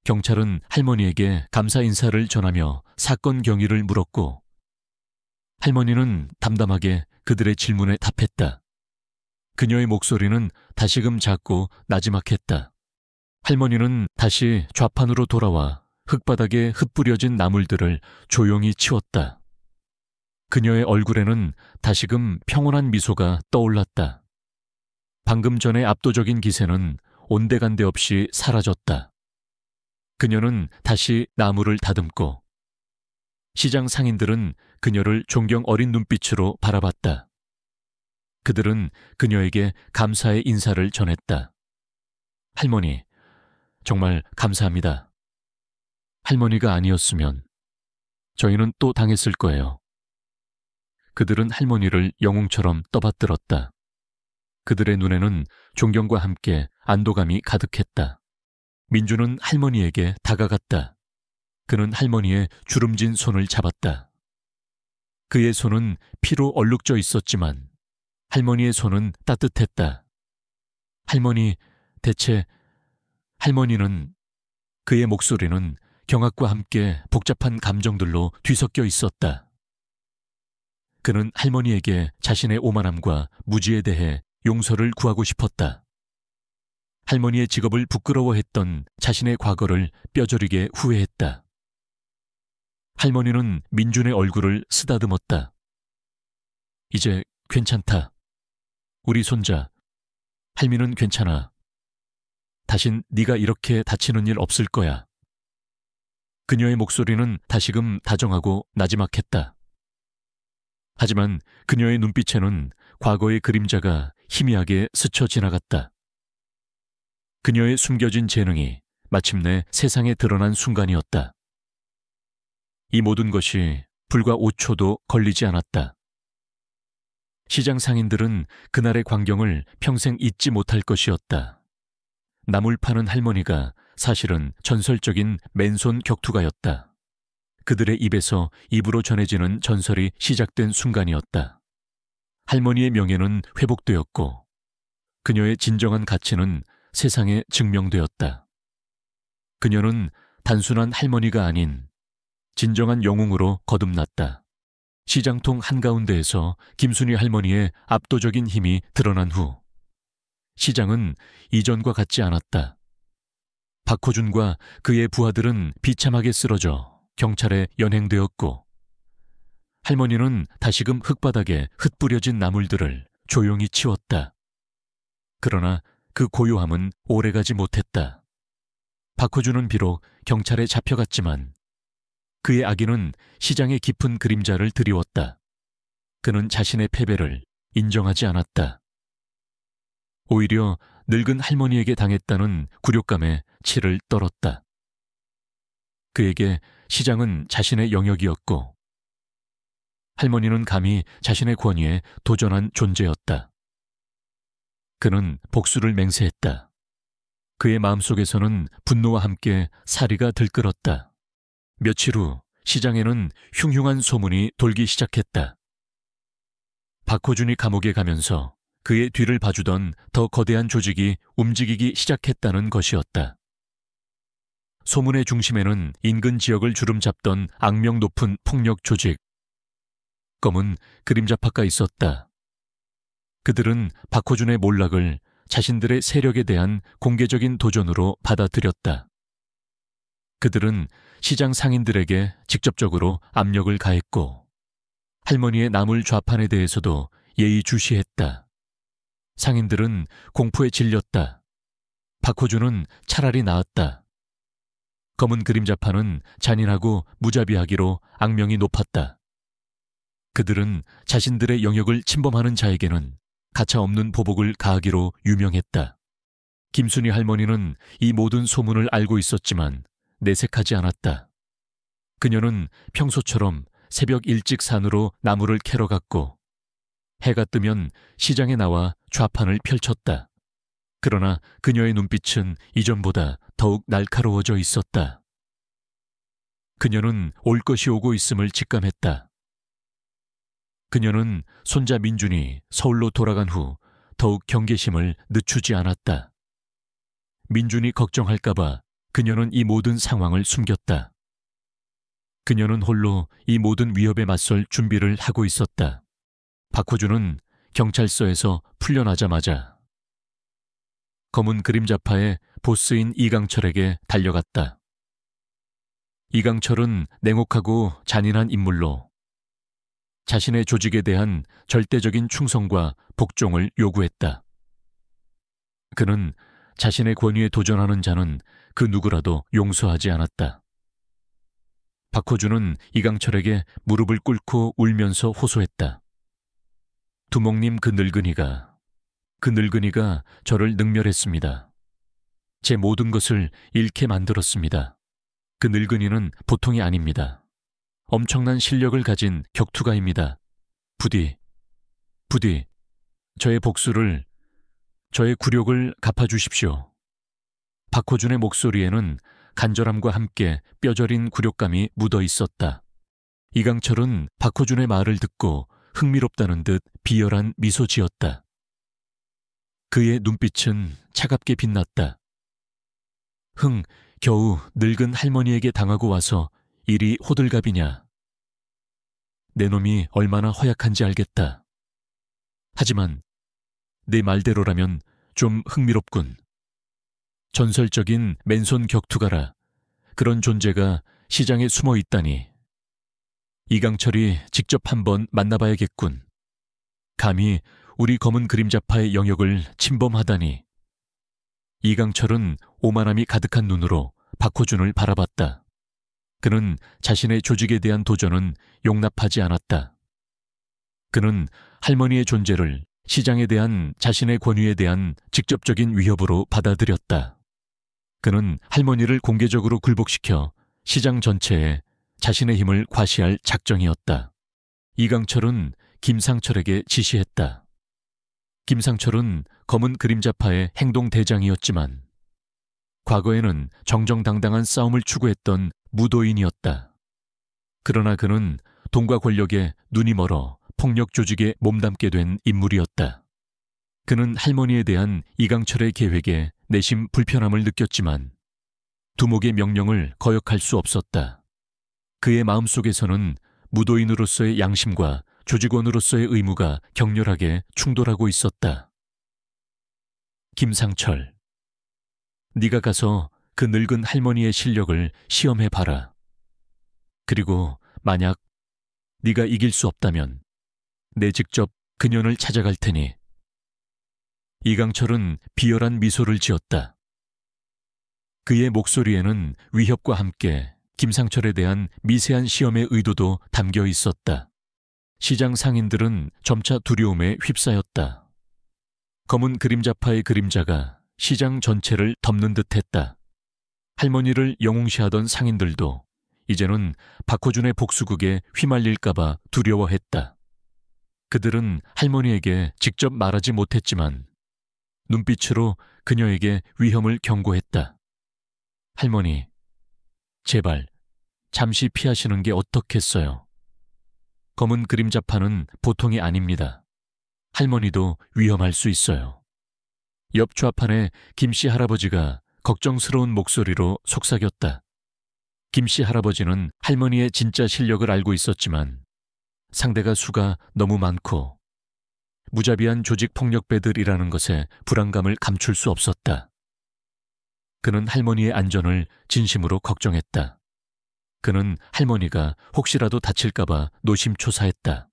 경찰은 할머니에게 감사 인사를 전하며 사건 경위를 물었고 할머니는 담담하게 그들의 질문에 답했다. 그녀의 목소리는 다시금 작고 나지막했다. 할머니는 다시 좌판으로 돌아와 흙바닥에 흩뿌려진 나물들을 조용히 치웠다. 그녀의 얼굴에는 다시금 평온한 미소가 떠올랐다. 방금 전의 압도적인 기세는 온데간데 없이 사라졌다. 그녀는 다시 나무를 다듬고 시장 상인들은 그녀를 존경 어린 눈빛으로 바라봤다. 그들은 그녀에게 감사의 인사를 전했다. 할머니, 정말 감사합니다. 할머니가 아니었으면 저희는 또 당했을 거예요. 그들은 할머니를 영웅처럼 떠받들었다. 그들의 눈에는 존경과 함께 안도감이 가득했다. 민주는 할머니에게 다가갔다. 그는 할머니의 주름진 손을 잡았다. 그의 손은 피로 얼룩져 있었지만 할머니의 손은 따뜻했다. 할머니, 대체 할머니는 그의 목소리는 경악과 함께 복잡한 감정들로 뒤섞여 있었다. 그는 할머니에게 자신의 오만함과 무지에 대해 용서를 구하고 싶었다. 할머니의 직업을 부끄러워했던 자신의 과거를 뼈저리게 후회했다. 할머니는 민준의 얼굴을 쓰다듬었다. 이제 괜찮다. 우리 손자. 할미는 괜찮아. 다신 네가 이렇게 다치는 일 없을 거야. 그녀의 목소리는 다시금 다정하고 나지막했다. 하지만 그녀의 눈빛에는 과거의 그림자가 희미하게 스쳐 지나갔다. 그녀의 숨겨진 재능이 마침내 세상에 드러난 순간이었다. 이 모든 것이 불과 5초도 걸리지 않았다. 시장 상인들은 그날의 광경을 평생 잊지 못할 것이었다. 나물 파는 할머니가 사실은 전설적인 맨손 격투가였다. 그들의 입에서 입으로 전해지는 전설이 시작된 순간이었다. 할머니의 명예는 회복되었고 그녀의 진정한 가치는 세상에 증명되었다. 그녀는 단순한 할머니가 아닌 진정한 영웅으로 거듭났다. 시장통 한가운데에서 김순희 할머니의 압도적인 힘이 드러난 후 시장은 이전과 같지 않았다. 박호준과 그의 부하들은 비참하게 쓰러져 경찰에 연행되었고 할머니는 다시금 흙바닥에 흩뿌려진 나물들을 조용히 치웠다. 그러나 그 고요함은 오래가지 못했다. 박호준은 비록 경찰에 잡혀갔지만 그의 악인은 시장의 깊은 그림자를 드리웠다. 그는 자신의 패배를 인정하지 않았다. 오히려 늙은 할머니에게 당했다는 굴욕감에 치를 떨었다. 그에게 시장은 자신의 영역이었고 할머니는 감히 자신의 권위에 도전한 존재였다. 그는 복수를 맹세했다. 그의 마음속에서는 분노와 함께 사리가 들끓었다. 며칠 후 시장에는 흉흉한 소문이 돌기 시작했다. 박호준이 감옥에 가면서 그의 뒤를 봐주던 더 거대한 조직이 움직이기 시작했다는 것이었다. 소문의 중심에는 인근 지역을 주름잡던 악명 높은 폭력 조직, 검은 그림자파가 있었다. 그들은 박호준의 몰락을 자신들의 세력에 대한 공개적인 도전으로 받아들였다. 그들은 시장 상인들에게 직접적으로 압력을 가했고 할머니의 나물 좌판에 대해서도 예의주시했다. 상인들은 공포에 질렸다. 박호준은 차라리 나았다. 검은 그림자파는 잔인하고 무자비하기로 악명이 높았다. 그들은 자신들의 영역을 침범하는 자에게는 가차없는 보복을 가하기로 유명했다. 김순희 할머니는 이 모든 소문을 알고 있었지만 내색하지 않았다. 그녀는 평소처럼 새벽 일찍 산으로 나무를 캐러 갔고 해가 뜨면 시장에 나와 좌판을 펼쳤다. 그러나 그녀의 눈빛은 이전보다 더욱 날카로워져 있었다. 그녀는 올 것이 오고 있음을 직감했다. 그녀는 손자 민준이 서울로 돌아간 후 더욱 경계심을 늦추지 않았다. 민준이 걱정할까봐 그녀는 이 모든 상황을 숨겼다. 그녀는 홀로 이 모든 위협에 맞설 준비를 하고 있었다. 박호준은 경찰서에서 풀려나자마자 검은 그림자파의 보스인 이강철에게 달려갔다. 이강철은 냉혹하고 잔인한 인물로 자신의 조직에 대한 절대적인 충성과 복종을 요구했다. 그는 자신의 권위에 도전하는 자는 그 누구라도 용서하지 않았다. 박호준은 이강철에게 무릎을 꿇고 울면서 호소했다. 두목님, 그 늙은이가 저를 능멸했습니다. 제 모든 것을 잃게 만들었습니다. 그 늙은이는 보통이 아닙니다. 엄청난 실력을 가진 격투가입니다. 부디, 저의 복수를, 저의 굴욕을 갚아주십시오. 박호준의 목소리에는 간절함과 함께 뼈저린 굴욕감이 묻어 있었다. 이강철은 박호준의 말을 듣고 흥미롭다는 듯 비열한 미소 지었다. 그의 눈빛은 차갑게 빛났다. 겨우 늙은 할머니에게 당하고 와서 이리 호들갑이냐. 내 놈이 얼마나 허약한지 알겠다. 하지만 내 말대로라면 좀 흥미롭군. 전설적인 맨손 격투가라. 그런 존재가 시장에 숨어 있다니. 이강철이 직접 한번 만나봐야겠군. 감히 우리 검은 그림자파의 영역을 침범하다니. 이강철은 오만함이 가득한 눈으로 박호준을 바라봤다. 그는 자신의 조직에 대한 도전은 용납하지 않았다. 그는 할머니의 존재를 시장에 대한 자신의 권위에 대한 직접적인 위협으로 받아들였다. 그는 할머니를 공개적으로 굴복시켜 시장 전체에 자신의 힘을 과시할 작정이었다. 이강철은 김상철에게 지시했다. 김상철은 검은 그림자파의 행동대장이었지만 과거에는 정정당당한 싸움을 추구했던 무도인이었다. 그러나 그는 돈과 권력에 눈이 멀어 폭력 조직에 몸담게 된 인물이었다. 그는 할머니에 대한 이강철의 계획에 내심 불편함을 느꼈지만 두목의 명령을 거역할 수 없었다. 그의 마음속에서는 무도인으로서의 양심과 조직원으로서의 의무가 격렬하게 충돌하고 있었다. 김상철, 네가 가서 그 늙은 할머니의 실력을 시험해봐라. 그리고 만약 네가 이길 수 없다면 내 직접 그년을 찾아갈 테니. 이강철은 비열한 미소를 지었다. 그의 목소리에는 위협과 함께 김상철에 대한 미세한 시험의 의도도 담겨 있었다. 시장 상인들은 점차 두려움에 휩싸였다. 검은 그림자파의 그림자가 시장 전체를 덮는 듯했다. 할머니를 영웅시하던 상인들도 이제는 박호준의 복수극에 휘말릴까봐 두려워했다. 그들은 할머니에게 직접 말하지 못했지만 눈빛으로 그녀에게 위험을 경고했다. 할머니, 제발 잠시 피하시는 게 어떻겠어요? 검은 그림자파는 보통이 아닙니다. 할머니도 위험할 수 있어요. 옆 좌판의 김씨 할아버지가 걱정스러운 목소리로 속삭였다. 김씨 할아버지는 할머니의 진짜 실력을 알고 있었지만 상대가 수가 너무 많고 무자비한 조직 폭력배들이라는 것에 불안감을 감출 수 없었다. 그는 할머니의 안전을 진심으로 걱정했다. 그는 할머니가 혹시라도 다칠까봐 노심초사했다.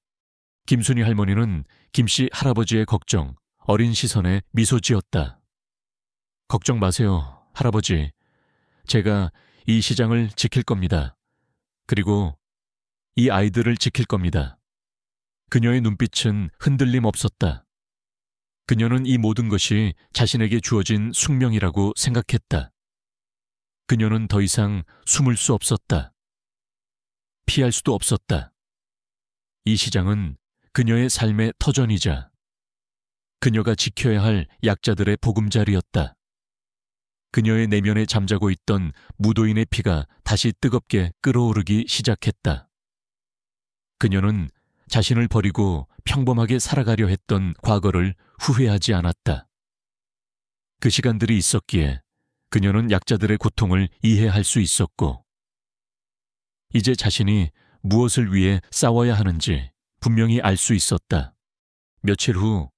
김순희 할머니는 김씨 할아버지의 걱정, 어린 시선에 미소 지었다. 걱정 마세요, 할아버지. 제가 이 시장을 지킬 겁니다. 그리고 이 아이들을 지킬 겁니다. 그녀의 눈빛은 흔들림 없었다. 그녀는 이 모든 것이 자신에게 주어진 숙명이라고 생각했다. 그녀는 더 이상 숨을 수 없었다. 피할 수도 없었다. 이 시장은 그녀의 삶의 터전이자 그녀가 지켜야 할 약자들의 보금자리였다. 그녀의 내면에 잠자고 있던 무도인의 피가 다시 뜨겁게 끓어오르기 시작했다. 그녀는 자신을 버리고 평범하게 살아가려 했던 과거를 후회하지 않았다. 그 시간들이 있었기에 그녀는 약자들의 고통을 이해할 수 있었고 이제 자신이 무엇을 위해 싸워야 하는지 분명히 알 수 있었다. 며칠 후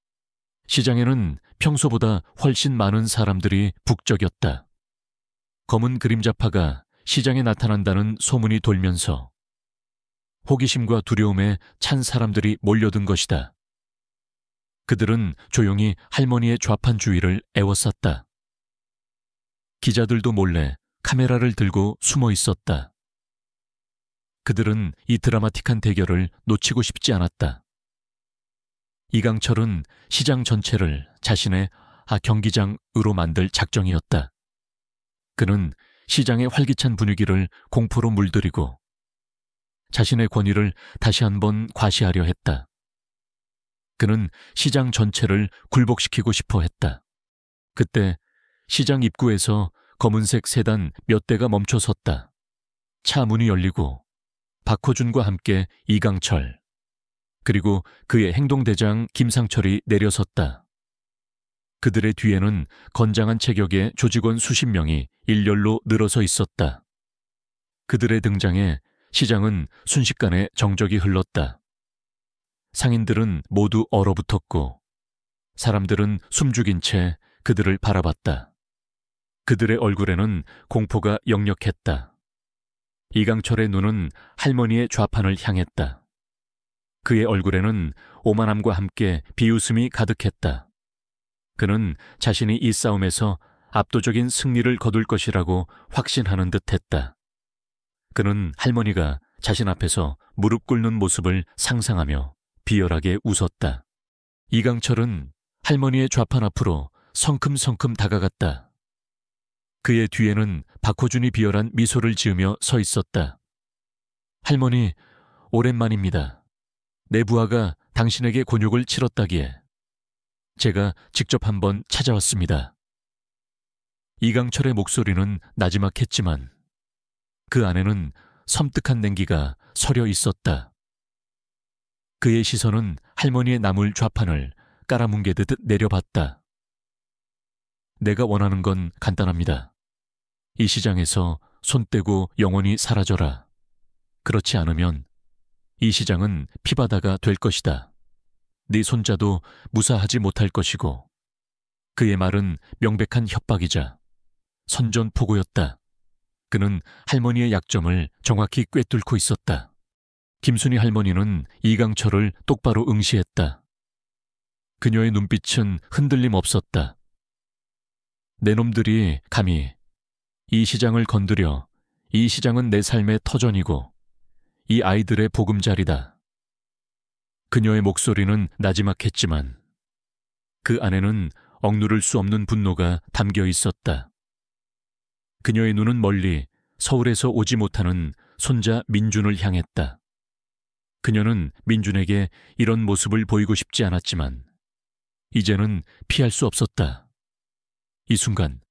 시장에는 평소보다 훨씬 많은 사람들이 북적였다. 검은 그림자파가 시장에 나타난다는 소문이 돌면서 호기심과 두려움에 찬 사람들이 몰려든 것이다. 그들은 조용히 할머니의 좌판 주위를 에워쌌다. 기자들도 몰래 카메라를 들고 숨어 있었다. 그들은 이 드라마틱한 대결을 놓치고 싶지 않았다. 이강철은 시장 전체를 자신의 경기장으로 만들 작정이었다. 그는 시장의 활기찬 분위기를 공포로 물들이고 자신의 권위를 다시 한번 과시하려 했다. 그는 시장 전체를 굴복시키고 싶어 했다. 그때 시장 입구에서 검은색 세단 몇 대가 멈춰 섰다. 차 문이 열리고 박호준과 함께 이강철, 그리고 그의 행동대장 김상철이 내려섰다. 그들의 뒤에는 건장한 체격의 조직원 수십 명이 일렬로 늘어서 있었다. 그들의 등장에 시장은 순식간에 정적이 흘렀다. 상인들은 모두 얼어붙었고 사람들은 숨죽인 채 그들을 바라봤다. 그들의 얼굴에는 공포가 역력했다. 이강철의 눈은 할머니의 좌판을 향했다. 그의 얼굴에는 오만함과 함께 비웃음이 가득했다. 그는 자신이 이 싸움에서 압도적인 승리를 거둘 것이라고 확신하는 듯했다. 그는 할머니가 자신 앞에서 무릎 꿇는 모습을 상상하며 비열하게 웃었다. 이강철은 할머니의 좌판 앞으로 성큼성큼 다가갔다. 그의 뒤에는 박호준이 비열한 미소를 지으며 서 있었다. 할머니, 오랜만입니다. 내 부하가 당신에게 곤욕을 치렀다기에 제가 직접 한번 찾아왔습니다. 이강철의 목소리는 나지막했지만 그 안에는 섬뜩한 냉기가 서려 있었다. 그의 시선은 할머니의 나물 좌판을 깔아뭉개듯 내려봤다. 내가 원하는 건 간단합니다. 이 시장에서 손 떼고 영원히 사라져라. 그렇지 않으면 이 시장은 피바다가 될 것이다. 네 손자도 무사하지 못할 것이고. 그의 말은 명백한 협박이자 선전포고였다. 그는 할머니의 약점을 정확히 꿰뚫고 있었다. 김순희 할머니는 이강철을 똑바로 응시했다. 그녀의 눈빛은 흔들림 없었다. 내 놈들이 감히 이 시장을 건드려 이 시장은 내 삶의 터전이고 이 아이들의 보금자리다. 그녀의 목소리는 나지막했지만 그 안에는 억누를 수 없는 분노가 담겨 있었다. 그녀의 눈은 멀리 서울에서 오지 못하는 손자 민준을 향했다. 그녀는 민준에게 이런 모습을 보이고 싶지 않았지만 이제는 피할 수 없었다. 이 순간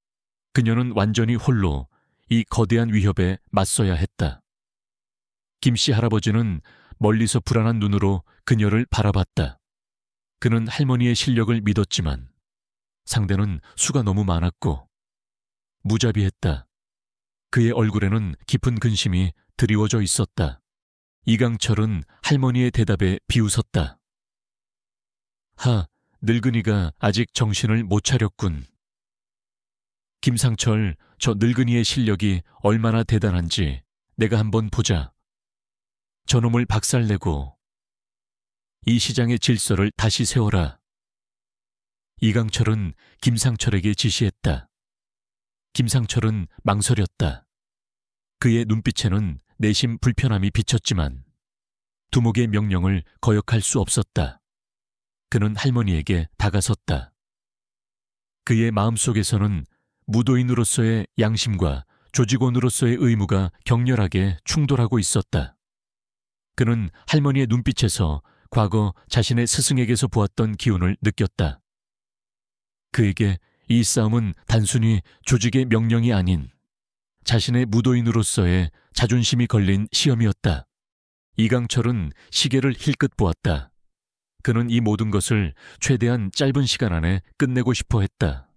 그녀는 완전히 홀로 이 거대한 위협에 맞서야 했다. 김씨 할아버지는 멀리서 불안한 눈으로 그녀를 바라봤다. 그는 할머니의 실력을 믿었지만 상대는 수가 너무 많았고 무자비했다. 그의 얼굴에는 깊은 근심이 드리워져 있었다. 이강철은 할머니의 대답에 비웃었다. 하, 늙은이가 아직 정신을 못 차렸군. 김상철, 저 늙은이의 실력이 얼마나 대단한지 내가 한번 보자. 저놈을 박살내고 이 시장의 질서를 다시 세워라. 이강철은 김상철에게 지시했다. 김상철은 망설였다. 그의 눈빛에는 내심 불편함이 비쳤지만 두목의 명령을 거역할 수 없었다. 그는 할머니에게 다가섰다. 그의 마음속에서는 무도인으로서의 양심과 조직원으로서의 의무가 격렬하게 충돌하고 있었다. 그는 할머니의 눈빛에서 과거 자신의 스승에게서 보았던 기운을 느꼈다. 그에게 이 싸움은 단순히 조직의 명령이 아닌 자신의 무도인으로서의 자존심이 걸린 시험이었다. 이강철은 시계를 힐끗 보았다. 그는 이 모든 것을 최대한 짧은 시간 안에 끝내고 싶어 했다.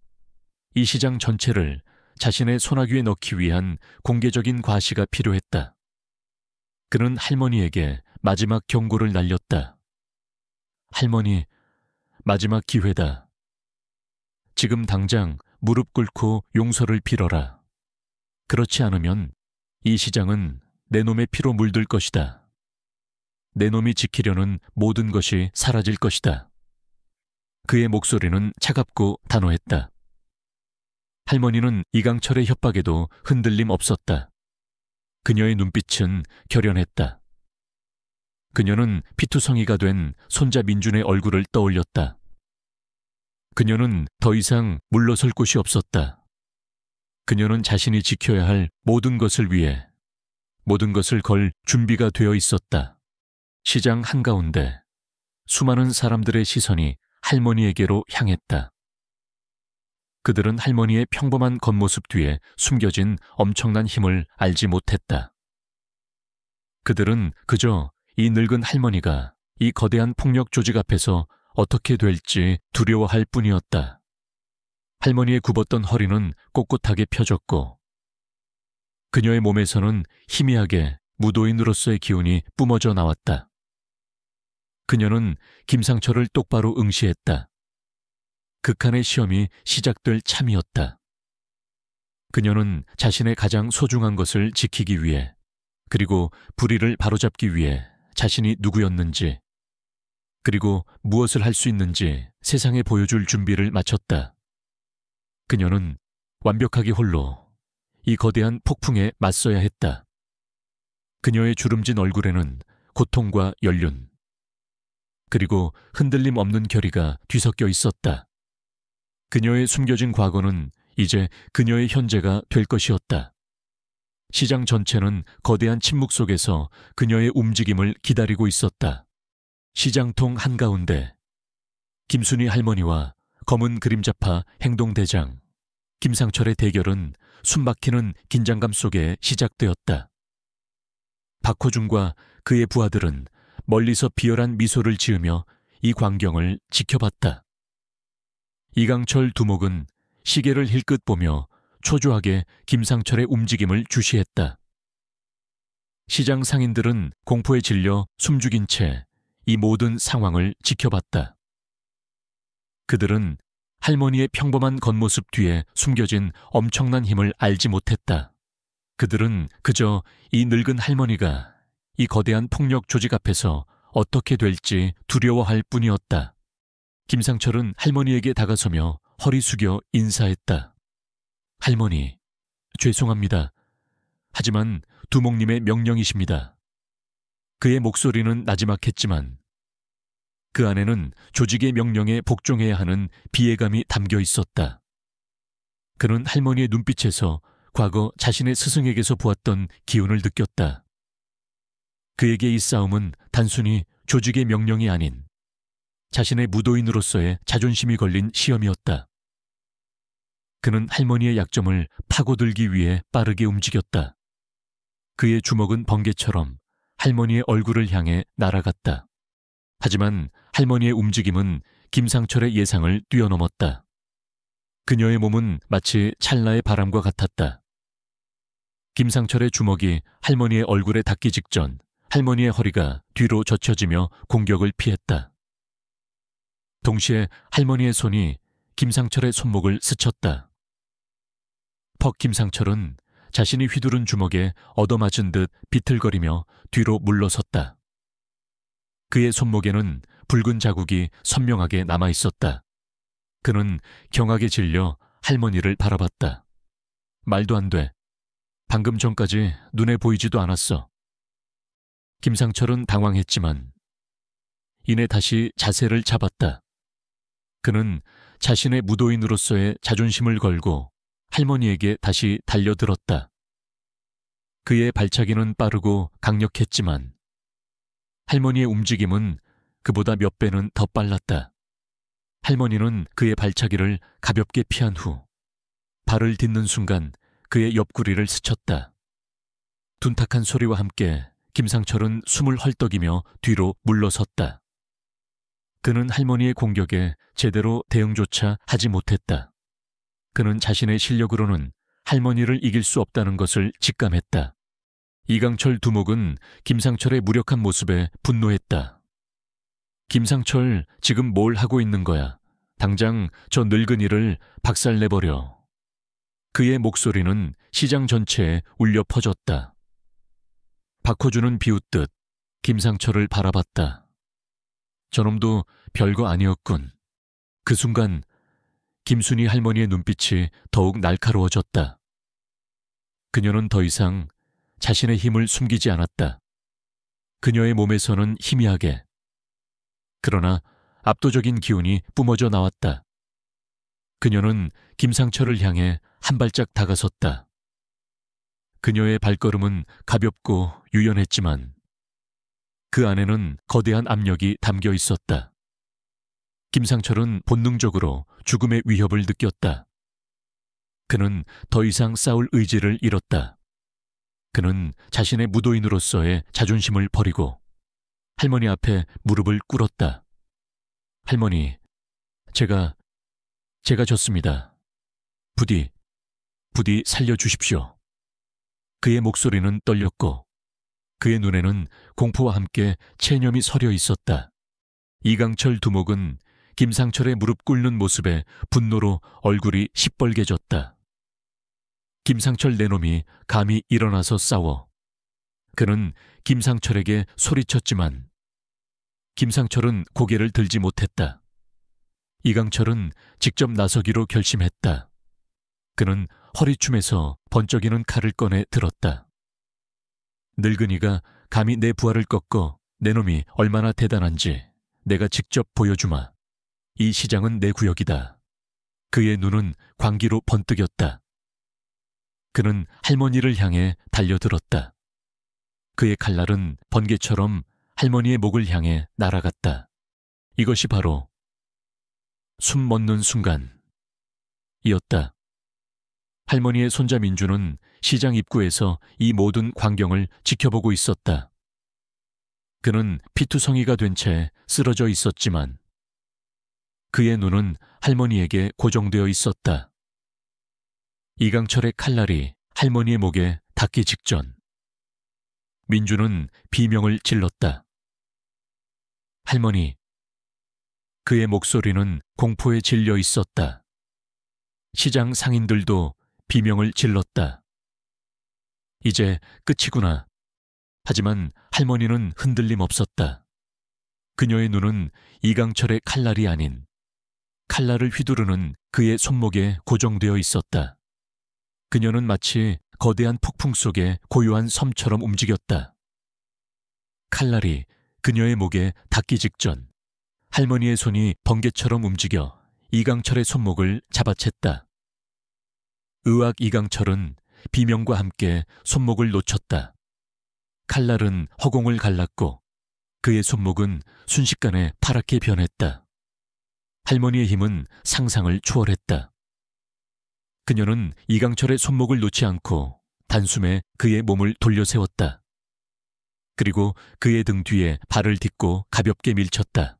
이 시장 전체를 자신의 소나귀에 넣기 위한 공개적인 과시가 필요했다. 그는 할머니에게 마지막 경고를 날렸다. 할머니, 마지막 기회다. 지금 당장 무릎 꿇고 용서를 빌어라. 그렇지 않으면 이 시장은 내 놈의 피로 물들 것이다. 내 놈이 지키려는 모든 것이 사라질 것이다. 그의 목소리는 차갑고 단호했다. 할머니는 이강철의 협박에도 흔들림 없었다. 그녀의 눈빛은 결연했다. 그녀는 피투성이가 된 손자 민준의 얼굴을 떠올렸다. 그녀는 더 이상 물러설 곳이 없었다. 그녀는 자신이 지켜야 할 모든 것을 위해 모든 것을 걸 준비가 되어 있었다. 시장 한가운데 수많은 사람들의 시선이 할머니에게로 향했다. 그들은 할머니의 평범한 겉모습 뒤에 숨겨진 엄청난 힘을 알지 못했다. 그들은 그저 이 늙은 할머니가 이 거대한 폭력 조직 앞에서 어떻게 될지 두려워할 뿐이었다. 할머니의 굽었던 허리는 꼿꼿하게 펴졌고 그녀의 몸에서는 희미하게 무도인으로서의 기운이 뿜어져 나왔다. 그녀는 김상철을 똑바로 응시했다. 극한의 시험이 시작될 참이었다. 그녀는 자신의 가장 소중한 것을 지키기 위해, 그리고 불의를 바로잡기 위해 자신이 누구였는지, 그리고 무엇을 할 수 있는지 세상에 보여줄 준비를 마쳤다. 그녀는 완벽하게 홀로 이 거대한 폭풍에 맞서야 했다. 그녀의 주름진 얼굴에는 고통과 연륜, 그리고 흔들림 없는 결의가 뒤섞여 있었다. 그녀의 숨겨진 과거는 이제 그녀의 현재가 될 것이었다. 시장 전체는 거대한 침묵 속에서 그녀의 움직임을 기다리고 있었다. 시장통 한가운데 김순희 할머니와 검은 그림자파 행동대장 김상철의 대결은 숨막히는 긴장감 속에 시작되었다. 박호중과 그의 부하들은 멀리서 비열한 미소를 지으며 이 광경을 지켜봤다. 이강철 두목은 시계를 힐끗 보며 초조하게 김상철의 움직임을 주시했다. 시장 상인들은 공포에 질려 숨죽인 채 이 모든 상황을 지켜봤다. 그들은 할머니의 평범한 겉모습 뒤에 숨겨진 엄청난 힘을 알지 못했다. 그들은 그저 이 늙은 할머니가 이 거대한 폭력 조직 앞에서 어떻게 될지 두려워할 뿐이었다. 김상철은 할머니에게 다가서며 허리 숙여 인사했다. 할머니, 죄송합니다. 하지만 두목님의 명령이십니다. 그의 목소리는 나지막했지만 그 안에는 조직의 명령에 복종해야 하는 비애감이 담겨 있었다. 그는 할머니의 눈빛에서 과거 자신의 스승에게서 보았던 기운을 느꼈다. 그에게 이 싸움은 단순히 조직의 명령이 아닌 자신의 무도인으로서의 자존심이 걸린 시험이었다. 그는 할머니의 약점을 파고들기 위해 빠르게 움직였다. 그의 주먹은 번개처럼 할머니의 얼굴을 향해 날아갔다. 하지만 할머니의 움직임은 김상철의 예상을 뛰어넘었다. 그녀의 몸은 마치 찰나의 바람과 같았다. 김상철의 주먹이 할머니의 얼굴에 닿기 직전 할머니의 허리가 뒤로 젖혀지며 공격을 피했다. 동시에 할머니의 손이 김상철의 손목을 스쳤다. 퍽 김상철은 자신이 휘두른 주먹에 얻어맞은 듯 비틀거리며 뒤로 물러섰다. 그의 손목에는 붉은 자국이 선명하게 남아있었다. 그는 경악에 질려 할머니를 바라봤다. 말도 안 돼. 방금 전까지 눈에 보이지도 않았어. 김상철은 당황했지만 이내 다시 자세를 잡았다. 그는 자신의 무도인으로서의 자존심을 걸고 할머니에게 다시 달려들었다. 그의 발차기는 빠르고 강력했지만 할머니의 움직임은 그보다 몇 배는 더 빨랐다. 할머니는 그의 발차기를 가볍게 피한 후 발을 딛는 순간 그의 옆구리를 스쳤다. 둔탁한 소리와 함께 김상철은 숨을 헐떡이며 뒤로 물러섰다. 그는 할머니의 공격에 제대로 대응조차 하지 못했다. 그는 자신의 실력으로는 할머니를 이길 수 없다는 것을 직감했다. 이강철 두목은 김상철의 무력한 모습에 분노했다. 김상철, 지금 뭘 하고 있는 거야? 당장 저 늙은이를 박살내버려. 그의 목소리는 시장 전체에 울려 퍼졌다. 박호준은 비웃듯 김상철을 바라봤다. 저놈도 별거 아니었군. 그 순간 김순희 할머니의 눈빛이 더욱 날카로워졌다. 그녀는 더 이상 자신의 힘을 숨기지 않았다. 그녀의 몸에서는 희미하게, 그러나 압도적인 기운이 뿜어져 나왔다. 그녀는 김상철을 향해 한 발짝 다가섰다. 그녀의 발걸음은 가볍고 유연했지만 그 안에는 거대한 압력이 담겨 있었다. 김상철은 본능적으로 죽음의 위협을 느꼈다. 그는 더 이상 싸울 의지를 잃었다. 그는 자신의 무도인으로서의 자존심을 버리고 할머니 앞에 무릎을 꿇었다. 할머니, 제가 졌습니다. 부디 살려주십시오. 그의 목소리는 떨렸고 그의 눈에는 공포와 함께 체념이 서려 있었다. 이강철 두목은 김상철의 무릎 꿇는 모습에 분노로 얼굴이 시뻘개졌다. 김상철 내놈이 감히 일어나서 싸워. 그는 김상철에게 소리쳤지만 김상철은 고개를 들지 못했다. 이강철은 직접 나서기로 결심했다. 그는 허리춤에서 번쩍이는 칼을 꺼내 들었다. 늙은이가 감히 내 부하를 꺾어 내 놈이 얼마나 대단한지 내가 직접 보여주마. 이 시장은 내 구역이다. 그의 눈은 광기로 번뜩였다. 그는 할머니를 향해 달려들었다. 그의 칼날은 번개처럼 할머니의 목을 향해 날아갔다. 이것이 바로 숨 멎는 순간이었다. 할머니의 손자 민주는 시장 입구에서 이 모든 광경을 지켜보고 있었다. 그는 피투성이가 된 채 쓰러져 있었지만 그의 눈은 할머니에게 고정되어 있었다. 이강철의 칼날이 할머니의 목에 닿기 직전 민주는 비명을 질렀다. 할머니. 그의 목소리는 공포에 질려 있었다. 시장 상인들도 비명을 질렀다. 이제 끝이구나. 하지만 할머니는 흔들림 없었다. 그녀의 눈은 이강철의 칼날이 아닌 칼날을 휘두르는 그의 손목에 고정되어 있었다. 그녀는 마치 거대한 폭풍 속에 고요한 섬처럼 움직였다. 칼날이 그녀의 목에 닿기 직전 할머니의 손이 번개처럼 움직여 이강철의 손목을 잡아챘다. 의학 이강철은 비명과 함께 손목을 놓쳤다. 칼날은 허공을 갈랐고 그의 손목은 순식간에 파랗게 변했다. 할머니의 힘은 상상을 초월했다. 그녀는 이강철의 손목을 놓지 않고 단숨에 그의 몸을 돌려 세웠다. 그리고 그의 등 뒤에 발을 딛고 가볍게 밀쳤다.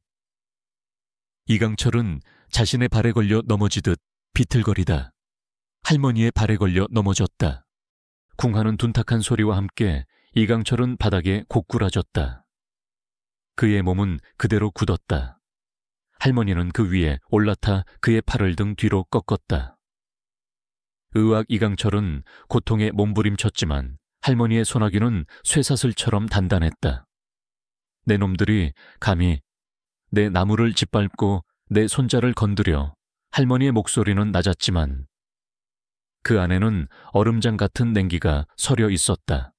이강철은 자신의 발에 걸려 넘어지듯 비틀거리다 할머니의 발에 걸려 넘어졌다. 쿵하는 둔탁한 소리와 함께 이강철은 바닥에 고꾸라졌다. 그의 몸은 그대로 굳었다. 할머니는 그 위에 올라타 그의 팔을 등 뒤로 꺾었다. 의학 이강철은 고통에 몸부림쳤지만 할머니의 소나기는 쇠사슬처럼 단단했다. 내 놈들이 감히 내 나무를 짓밟고 내 손자를 건드려. 할머니의 목소리는 낮았지만 그 안에는 얼음장 같은 냉기가 서려 있었다.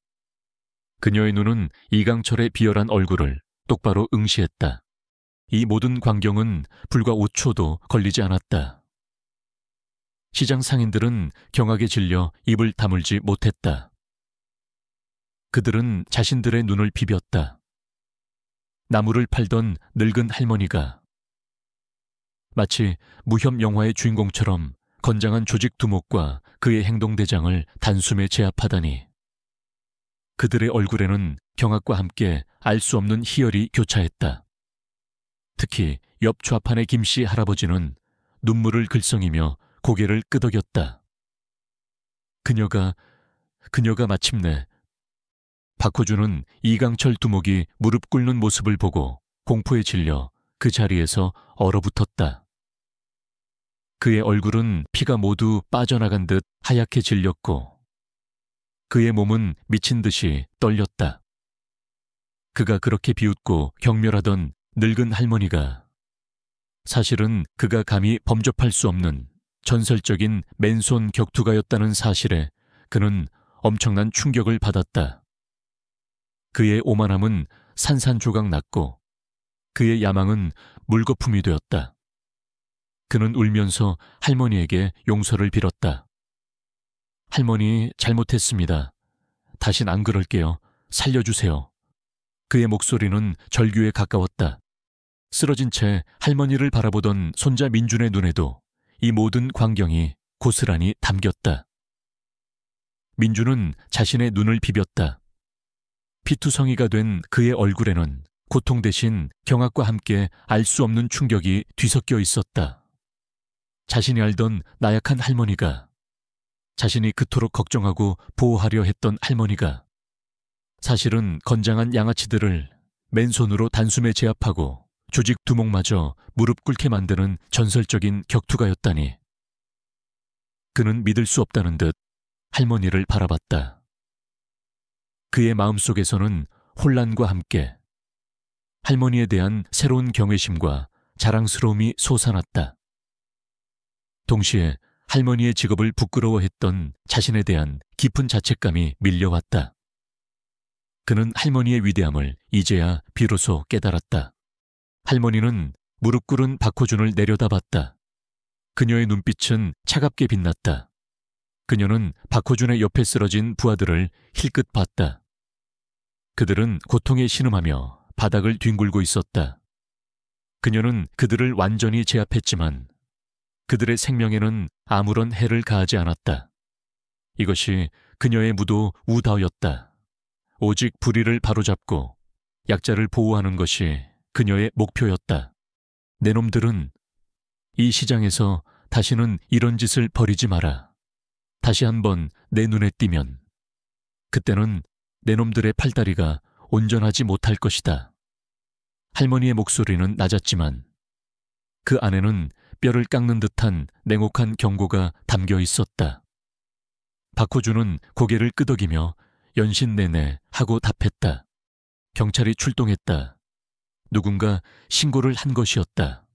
그녀의 눈은 이강철의 비열한 얼굴을 똑바로 응시했다. 이 모든 광경은 불과 5초도 걸리지 않았다. 시장 상인들은 경악에 질려 입을 다물지 못했다. 그들은 자신들의 눈을 비볐다. 나무를 팔던 늙은 할머니가 마치 무협 영화의 주인공처럼 건장한 조직 두목과 그의 행동대장을 단숨에 제압하다니. 그들의 얼굴에는 경악과 함께 알 수 없는 희열이 교차했다. 특히 옆 좌판의 김씨 할아버지는 눈물을 글썽이며 고개를 끄덕였다. 그녀가 마침내. 박호준은 이강철 두목이 무릎 꿇는 모습을 보고 공포에 질려 그 자리에서 얼어붙었다. 그의 얼굴은 피가 모두 빠져나간 듯 하얗게 질렸고 그의 몸은 미친 듯이 떨렸다. 그가 그렇게 비웃고 경멸하던 늙은 할머니가 사실은 그가 감히 범접할 수 없는 전설적인 맨손 격투가였다는 사실에 그는 엄청난 충격을 받았다. 그의 오만함은 산산조각 났고 그의 야망은 물거품이 되었다. 그는 울면서 할머니에게 용서를 빌었다. 할머니, 잘못했습니다. 다신 안 그럴게요. 살려주세요. 그의 목소리는 절규에 가까웠다. 쓰러진 채 할머니를 바라보던 손자 민준의 눈에도 이 모든 광경이 고스란히 담겼다. 민준은 자신의 눈을 비볐다. 피투성이가 된 그의 얼굴에는 고통 대신 경악과 함께 알 수 없는 충격이 뒤섞여 있었다. 자신이 알던 나약한 할머니가, 자신이 그토록 걱정하고 보호하려 했던 할머니가 사실은 건장한 양아치들을 맨손으로 단숨에 제압하고 조직 두목마저 무릎 꿇게 만드는 전설적인 격투가였다니. 그는 믿을 수 없다는 듯 할머니를 바라봤다. 그의 마음속에서는 혼란과 함께 할머니에 대한 새로운 경외심과 자랑스러움이 솟아났다. 동시에 할머니의 직업을 부끄러워했던 자신에 대한 깊은 자책감이 밀려왔다. 그는 할머니의 위대함을 이제야 비로소 깨달았다. 할머니는 무릎 꿇은 박호준을 내려다봤다. 그녀의 눈빛은 차갑게 빛났다. 그녀는 박호준의 옆에 쓰러진 부하들을 힐끗 봤다. 그들은 고통에 신음하며 바닥을 뒹굴고 있었다. 그녀는 그들을 완전히 제압했지만 그들의 생명에는 아무런 해를 가하지 않았다. 이것이 그녀의 무도 우다였다. 오직 불의를 바로잡고 약자를 보호하는 것이 그녀의 목표였다. 내 놈들은 이 시장에서 다시는 이런 짓을 벌이지 마라. 다시 한번 내 눈에 띄면 그때는 내 놈들의 팔다리가 온전하지 못할 것이다. 할머니의 목소리는 낮았지만 그 안에는 뼈를 깎는 듯한 냉혹한 경고가 담겨 있었다. 박호준은 고개를 끄덕이며 연신 내내 하고 답했다. 경찰이 출동했다. 누군가 신고를 한 것이었다.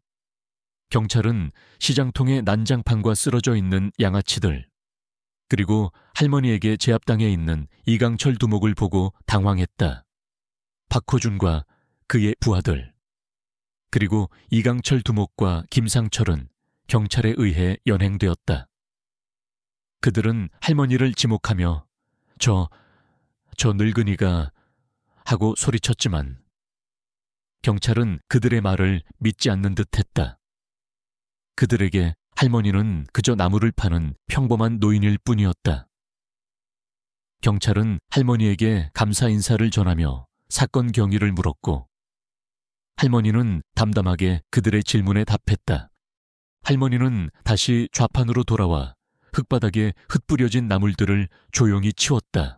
경찰은 시장통의 난장판과 쓰러져 있는 양아치들, 그리고 할머니에게 제압당해 있는 이강철 두목을 보고 당황했다. 박호준과 그의 부하들, 그리고 이강철 두목과 김상철은 경찰에 의해 연행되었다. 그들은 할머니를 지목하며 저 늙은이가 하고 소리쳤지만 경찰은 그들의 말을 믿지 않는 듯 했다. 그들에게 할머니는 그저 나무를 파는 평범한 노인일 뿐이었다. 경찰은 할머니에게 감사 인사를 전하며 사건 경위를 물었고 할머니는 담담하게 그들의 질문에 답했다. 할머니는 다시 좌판으로 돌아와 흙바닥에 흩뿌려진 나물들을 조용히 치웠다.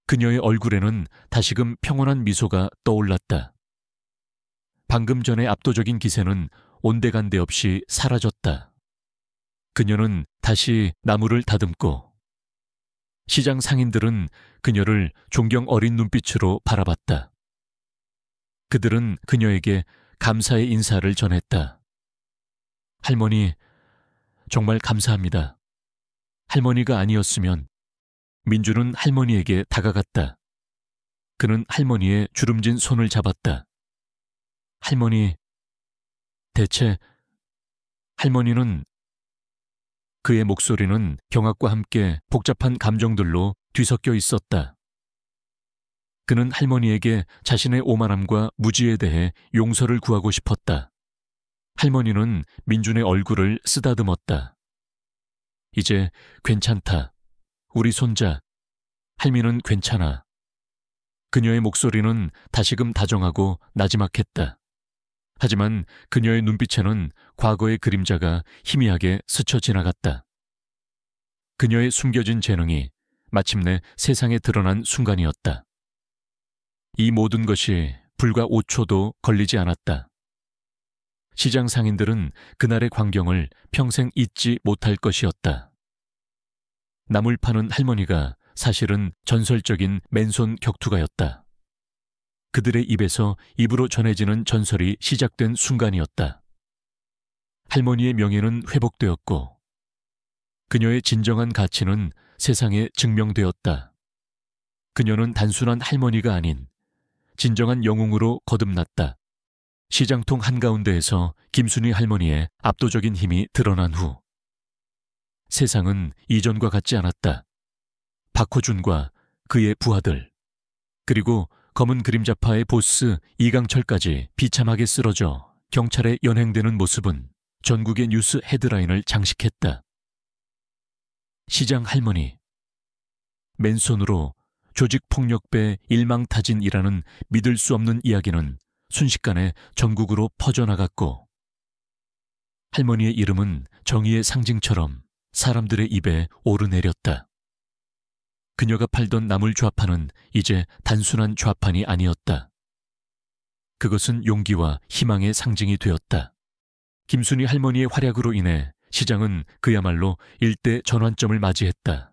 그녀의 얼굴에는 다시금 평온한 미소가 떠올랐다. 방금 전의 압도적인 기세는 온데간데 없이 사라졌다. 그녀는 다시 나무를 다듬고 시장 상인들은 그녀를 존경 어린 눈빛으로 바라봤다. 그들은 그녀에게 감사의 인사를 전했다. 할머니, 정말 감사합니다. 할머니가 아니었으면 민주는 할머니에게 다가갔다. 그는 할머니의 주름진 손을 잡았다. 할머니, 대체 할머니는 그의 목소리는 경악과 함께 복잡한 감정들로 뒤섞여 있었다. 그는 할머니에게 자신의 오만함과 무지에 대해 용서를 구하고 싶었다. 할머니는 민준의 얼굴을 쓰다듬었다. 이제 괜찮다. 우리 손자. 할미는 괜찮아. 그녀의 목소리는 다시금 다정하고 나지막했다. 하지만 그녀의 눈빛에는 과거의 그림자가 희미하게 스쳐 지나갔다. 그녀의 숨겨진 재능이 마침내 세상에 드러난 순간이었다. 이 모든 것이 불과 5초도 걸리지 않았다. 시장 상인들은 그날의 광경을 평생 잊지 못할 것이었다. 나물 파는 할머니가 사실은 전설적인 맨손 격투가였다. 그들의 입에서 입으로 전해지는 전설이 시작된 순간이었다. 할머니의 명예는 회복되었고 그녀의 진정한 가치는 세상에 증명되었다. 그녀는 단순한 할머니가 아닌 진정한 영웅으로 거듭났다. 시장통 한가운데에서 김순희 할머니의 압도적인 힘이 드러난 후 세상은 이전과 같지 않았다. 박호준과 그의 부하들, 그리고 검은 그림자파의 보스 이강철까지 비참하게 쓰러져 경찰에 연행되는 모습은 전국의 뉴스 헤드라인을 장식했다. 시장 할머니. 맨손으로 조직폭력배 일망타진이라는 믿을 수 없는 이야기는 순식간에 전국으로 퍼져나갔고, 할머니의 이름은 정의의 상징처럼 사람들의 입에 오르내렸다. 그녀가 팔던 나물 좌판은 이제 단순한 좌판이 아니었다. 그것은 용기와 희망의 상징이 되었다. 김순희 할머니의 활약으로 인해 시장은 그야말로 일대 전환점을 맞이했다.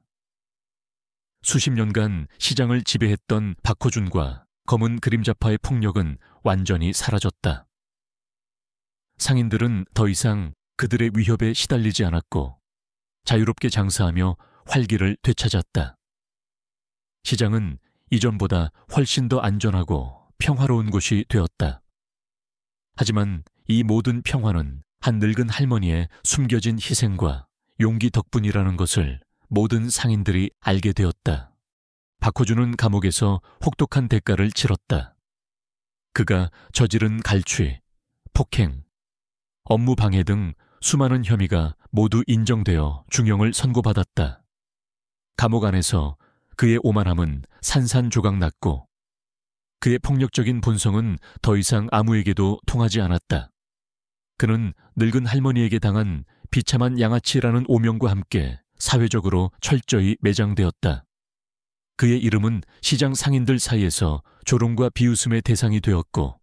수십 년간 시장을 지배했던 박호준과 검은 그림자파의 폭력은 완전히 사라졌다. 상인들은 더 이상 그들의 위협에 시달리지 않았고 자유롭게 장사하며 활기를 되찾았다. 시장은 이전보다 훨씬 더 안전하고 평화로운 곳이 되었다. 하지만 이 모든 평화는 한 늙은 할머니의 숨겨진 희생과 용기 덕분이라는 것을 모든 상인들이 알게 되었다. 박호준은 감옥에서 혹독한 대가를 치렀다. 그가 저지른 갈취, 폭행, 업무 방해 등 수많은 혐의가 모두 인정되어 중형을 선고받았다. 감옥 안에서 그의 오만함은 산산조각 났고 그의 폭력적인 본성은 더 이상 아무에게도 통하지 않았다. 그는 늙은 할머니에게 당한 비참한 양아치라는 오명과 함께 사회적으로 철저히 매장되었다. 그의 이름은 시장 상인들 사이에서 조롱과 비웃음의 대상이 되었고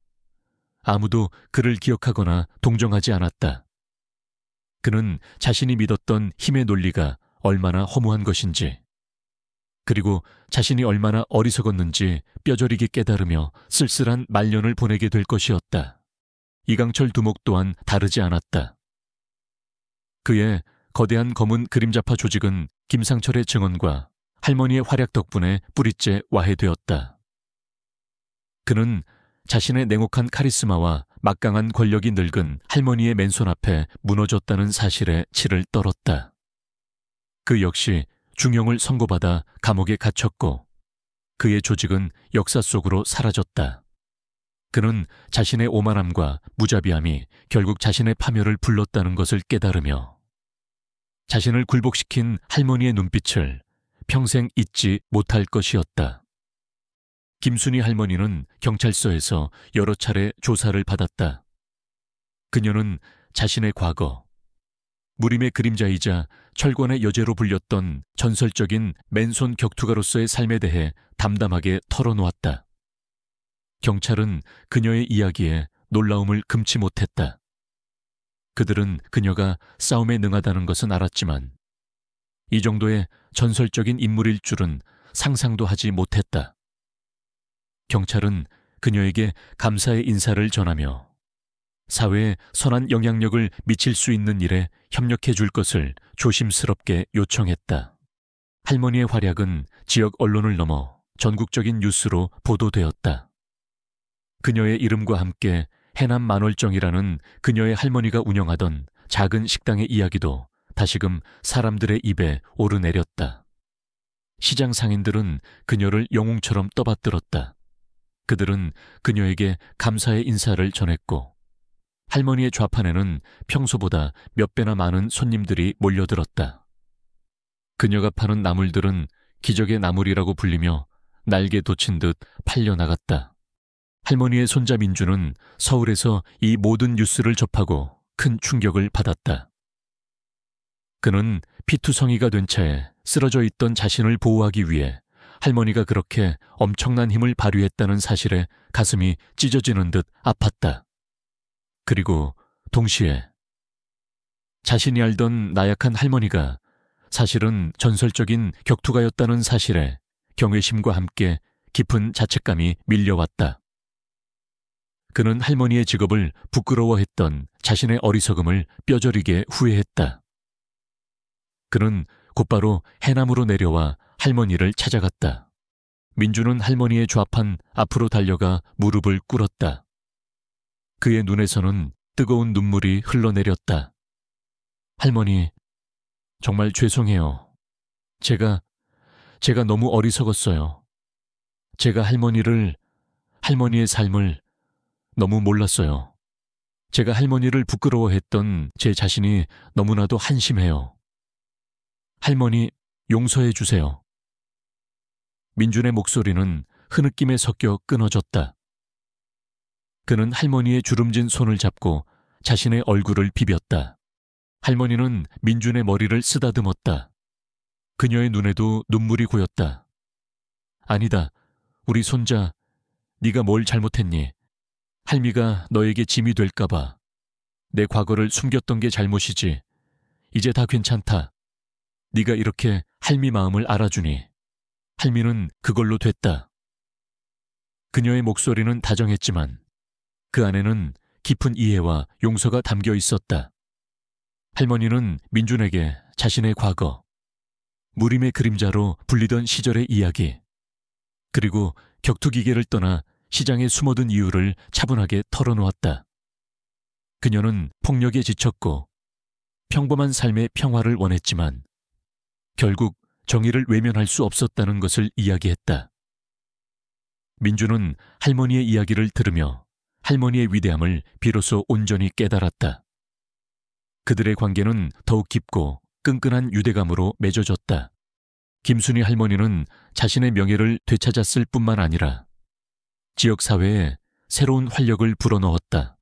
아무도 그를 기억하거나 동정하지 않았다. 그는 자신이 믿었던 힘의 논리가 얼마나 허무한 것인지, 그리고 자신이 얼마나 어리석었는지 뼈저리게 깨달으며 쓸쓸한 말년을 보내게 될 것이었다. 이강철 두목 또한 다르지 않았다. 그의 거대한 검은 그림자파 조직은 김상철의 증언과 할머니의 활약 덕분에 뿌리째 와해되었다. 그는 자신의 냉혹한 카리스마와 막강한 권력이 늙은 할머니의 맨손 앞에 무너졌다는 사실에 치를 떨었다. 그 역시 중형을 선고받아 감옥에 갇혔고 그의 조직은 역사 속으로 사라졌다. 그는 자신의 오만함과 무자비함이 결국 자신의 파멸을 불렀다는 것을 깨달으며 자신을 굴복시킨 할머니의 눈빛을 평생 잊지 못할 것이었다. 김순희 할머니는 경찰서에서 여러 차례 조사를 받았다. 그녀는 자신의 과거, 무림의 그림자이자 철권의 여제로 불렸던 전설적인 맨손 격투가로서의 삶에 대해 담담하게 털어놓았다. 경찰은 그녀의 이야기에 놀라움을 금치 못했다. 그들은 그녀가 싸움에 능하다는 것은 알았지만 이 정도의 전설적인 인물일 줄은 상상도 하지 못했다. 경찰은 그녀에게 감사의 인사를 전하며 사회에 선한 영향력을 미칠 수 있는 일에 협력해 줄 것을 조심스럽게 요청했다. 할머니의 활약은 지역 언론을 넘어 전국적인 뉴스로 보도되었다. 그녀의 이름과 함께 해남 만월정이라는 그녀의 할머니가 운영하던 작은 식당의 이야기도 다시금 사람들의 입에 오르내렸다. 시장 상인들은 그녀를 영웅처럼 떠받들었다. 그들은 그녀에게 감사의 인사를 전했고 할머니의 좌판에는 평소보다 몇 배나 많은 손님들이 몰려들었다. 그녀가 파는 나물들은 기적의 나물이라고 불리며 날개 돋친 듯 팔려나갔다. 할머니의 손자 민주는 서울에서 이 모든 뉴스를 접하고 큰 충격을 받았다. 그는 피투성이가 된 채 쓰러져 있던 자신을 보호하기 위해 할머니가 그렇게 엄청난 힘을 발휘했다는 사실에 가슴이 찢어지는 듯 아팠다. 그리고 동시에 자신이 알던 나약한 할머니가 사실은 전설적인 격투가였다는 사실에 경외심과 함께 깊은 자책감이 밀려왔다. 그는 할머니의 직업을 부끄러워했던 자신의 어리석음을 뼈저리게 후회했다. 그는 곧바로 해남으로 내려와 할머니를 찾아갔다. 민주는 할머니의 좌판 앞으로 달려가 무릎을 꿇었다. 그의 눈에서는 뜨거운 눈물이 흘러내렸다. 할머니, 정말 죄송해요. 제가 너무 어리석었어요. 제가 할머니를 할머니의 삶을 너무 몰랐어요. 제가 할머니를 부끄러워했던 제 자신이 너무나도 한심해요. 할머니, 용서해 주세요. 민준의 목소리는 흐느낌에 섞여 끊어졌다. 그는 할머니의 주름진 손을 잡고 자신의 얼굴을 비볐다. 할머니는 민준의 머리를 쓰다듬었다. 그녀의 눈에도 눈물이 고였다. 아니다, 우리 손자, 네가 뭘 잘못했니? 할미가 너에게 짐이 될까봐. 내 과거를 숨겼던 게 잘못이지. 이제 다 괜찮다. 네가 이렇게 할미 마음을 알아주니. 할미는 그걸로 됐다. 그녀의 목소리는 다정했지만 그 안에는 깊은 이해와 용서가 담겨 있었다. 할머니는 민준에게 자신의 과거, 무림의 그림자로 불리던 시절의 이야기, 그리고 격투기계를 떠나 시장에 숨어든 이유를 차분하게 털어놓았다. 그녀는 폭력에 지쳤고 평범한 삶의 평화를 원했지만 결국 정의를 외면할 수 없었다는 것을 이야기했다. 민준은 할머니의 이야기를 들으며 할머니의 위대함을 비로소 온전히 깨달았다. 그들의 관계는 더욱 깊고 끈끈한 유대감으로 맺어졌다. 김순희 할머니는 자신의 명예를 되찾았을 뿐만 아니라 지역사회에 새로운 활력을 불어넣었다.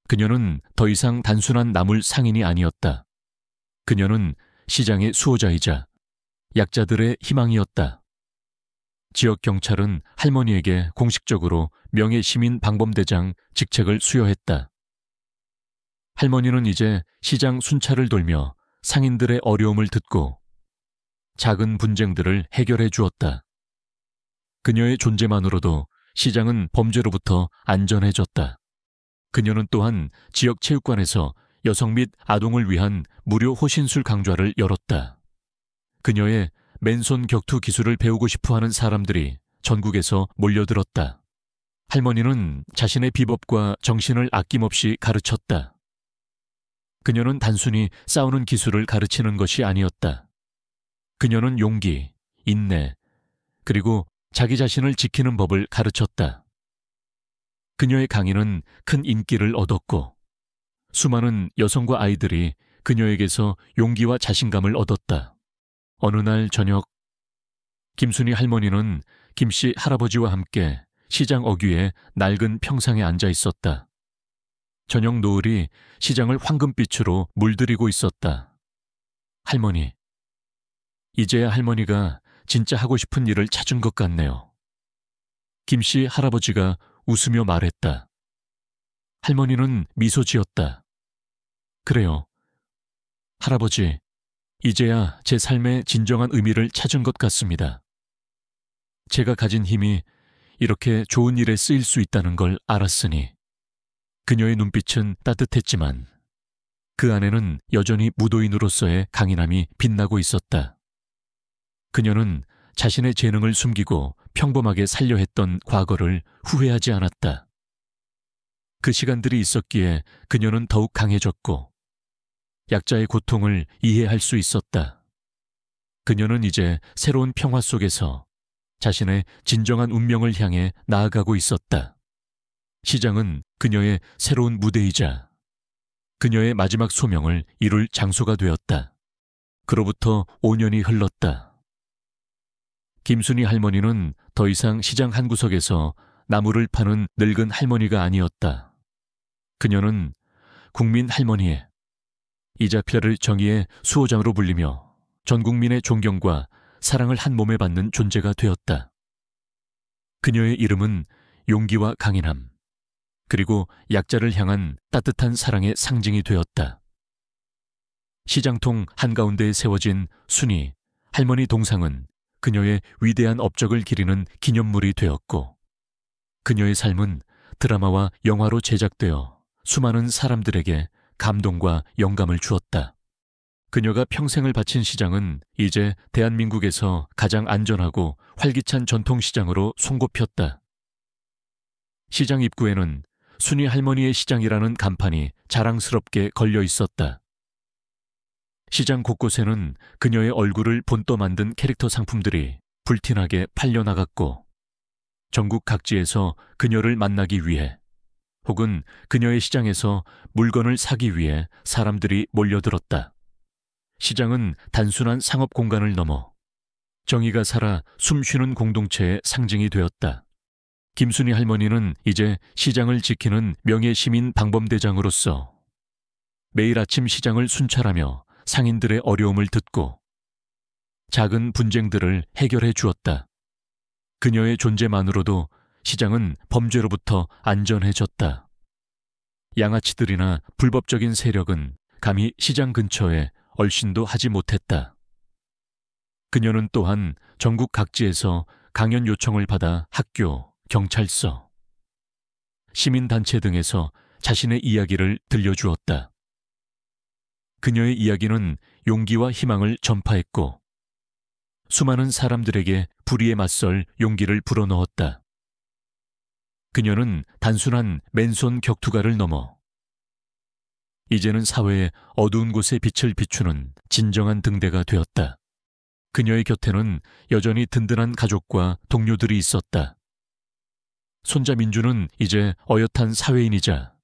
그녀는 더 이상 단순한 나물 상인이 아니었다. 그녀는 시장의 수호자이자 약자들의 희망이었다. 지역 경찰은 할머니에게 공식적으로 명예시민 방범대장 직책을 수여했다. 할머니는 이제 시장 순찰을 돌며 상인들의 어려움을 듣고 작은 분쟁들을 해결해 주었다. 그녀의 존재만으로도 시장은 범죄로부터 안전해졌다. 그녀는 또한 지역 체육관에서 여성 및 아동을 위한 무료 호신술 강좌를 열었다. 그녀의 맨손 격투 기술을 배우고 싶어하는 사람들이 전국에서 몰려들었다. 할머니는 자신의 비법과 정신을 아낌없이 가르쳤다. 그녀는 단순히 싸우는 기술을 가르치는 것이 아니었다. 그녀는 용기, 인내, 그리고 자기 자신을 지키는 법을 가르쳤다. 그녀의 강의는 큰 인기를 얻었고 수많은 여성과 아이들이 그녀에게서 용기와 자신감을 얻었다. 어느 날 저녁, 김순희 할머니는 김씨 할아버지와 함께 시장 어귀에 낡은 평상에 앉아 있었다. 저녁 노을이 시장을 황금빛으로 물들이고 있었다. 할머니, 이제야 할머니가 진짜 하고 싶은 일을 찾은 것 같네요. 김씨 할아버지가 웃으며 말했다. 할머니는 미소 지었다. 그래요. 할아버지, 이제야 제 삶의 진정한 의미를 찾은 것 같습니다. 제가 가진 힘이 이렇게 좋은 일에 쓰일 수 있다는 걸 알았으니. 그녀의 눈빛은 따뜻했지만 그 안에는 여전히 무도인으로서의 강인함이 빛나고 있었다. 그녀는 자신의 재능을 숨기고 평범하게 살려 했던 과거를 후회하지 않았다. 그 시간들이 있었기에 그녀는 더욱 강해졌고 약자의 고통을 이해할 수 있었다. 그녀는 이제 새로운 평화 속에서 자신의 진정한 운명을 향해 나아가고 있었다. 시장은 그녀의 새로운 무대이자 그녀의 마지막 소명을 이룰 장소가 되었다. 그로부터 5년이 흘렀다. 김순희 할머니는 더 이상 시장 한 구석에서 나무를 파는 늙은 할머니가 아니었다. 그녀는 국민 할머니의 이자필아를 정의의 수호장으로 불리며 전 국민의 존경과 사랑을 한 몸에 받는 존재가 되었다. 그녀의 이름은 용기와 강인함, 그리고 약자를 향한 따뜻한 사랑의 상징이 되었다. 시장통 한가운데에 세워진 순희 할머니 동상은 그녀의 위대한 업적을 기리는 기념물이 되었고 그녀의 삶은 드라마와 영화로 제작되어 수많은 사람들에게 감동과 영감을 주었다. 그녀가 평생을 바친 시장은 이제 대한민국에서 가장 안전하고 활기찬 전통시장으로 손꼽혔다. 시장 입구에는 순희 할머니의 시장이라는 간판이 자랑스럽게 걸려 있었다. 시장 곳곳에는 그녀의 얼굴을 본떠 만든 캐릭터 상품들이 불티나게 팔려나갔고 전국 각지에서 그녀를 만나기 위해 혹은 그녀의 시장에서 물건을 사기 위해 사람들이 몰려들었다. 시장은 단순한 상업 공간을 넘어 정의가 살아 숨쉬는 공동체의 상징이 되었다. 김순이 할머니는 이제 시장을 지키는 명예시민 방범대장으로서 매일 아침 시장을 순찰하며 상인들의 어려움을 듣고 작은 분쟁들을 해결해 주었다. 그녀의 존재만으로도 시장은 범죄로부터 안전해졌다. 양아치들이나 불법적인 세력은 감히 시장 근처에 얼씬도 하지 못했다. 그녀는 또한 전국 각지에서 강연 요청을 받아 학교, 경찰서, 시민단체 등에서 자신의 이야기를 들려주었다. 그녀의 이야기는 용기와 희망을 전파했고 수많은 사람들에게 불의에 맞설 용기를 불어넣었다. 그녀는 단순한 맨손 격투가를 넘어 이제는 사회의 어두운 곳에 빛을 비추는 진정한 등대가 되었다. 그녀의 곁에는 여전히 든든한 가족과 동료들이 있었다. 손자 민주는 이제 어엿한 사회인이자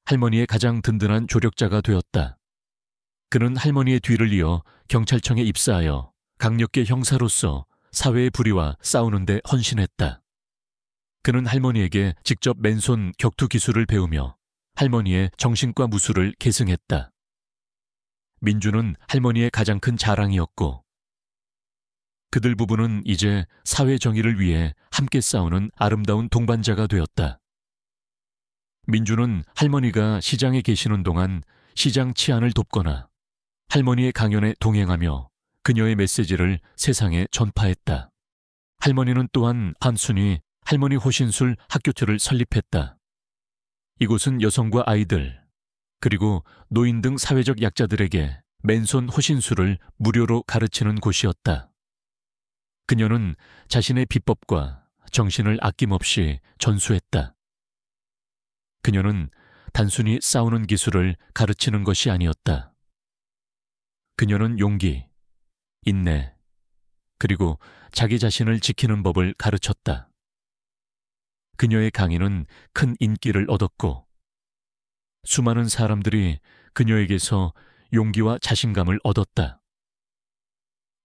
할머니의 가장 든든한 조력자가 되었다. 그는 할머니의 뒤를 이어 경찰청에 입사하여 강력계 형사로서 사회의 불의와 싸우는 데 헌신했다. 그는 할머니에게 직접 맨손 격투 기술을 배우며 할머니의 정신과 무술을 계승했다. 민주는 할머니의 가장 큰 자랑이었고 그들 부부는 이제 사회 정의를 위해 함께 싸우는 아름다운 동반자가 되었다. 민주는 할머니가 시장에 계시는 동안 시장 치안을 돕거나 할머니의 강연에 동행하며 그녀의 메시지를 세상에 전파했다. 할머니는 또한 한순위 할머니 호신술 학교처를 설립했다. 이곳은 여성과 아이들, 그리고 노인 등 사회적 약자들에게 맨손 호신술을 무료로 가르치는 곳이었다. 그녀는 자신의 비법과 정신을 아낌없이 전수했다. 그녀는 단순히 싸우는 기술을 가르치는 것이 아니었다. 그녀는 용기, 인내, 그리고 자기 자신을 지키는 법을 가르쳤다. 그녀의 강의는 큰 인기를 얻었고 수많은 사람들이 그녀에게서 용기와 자신감을 얻었다.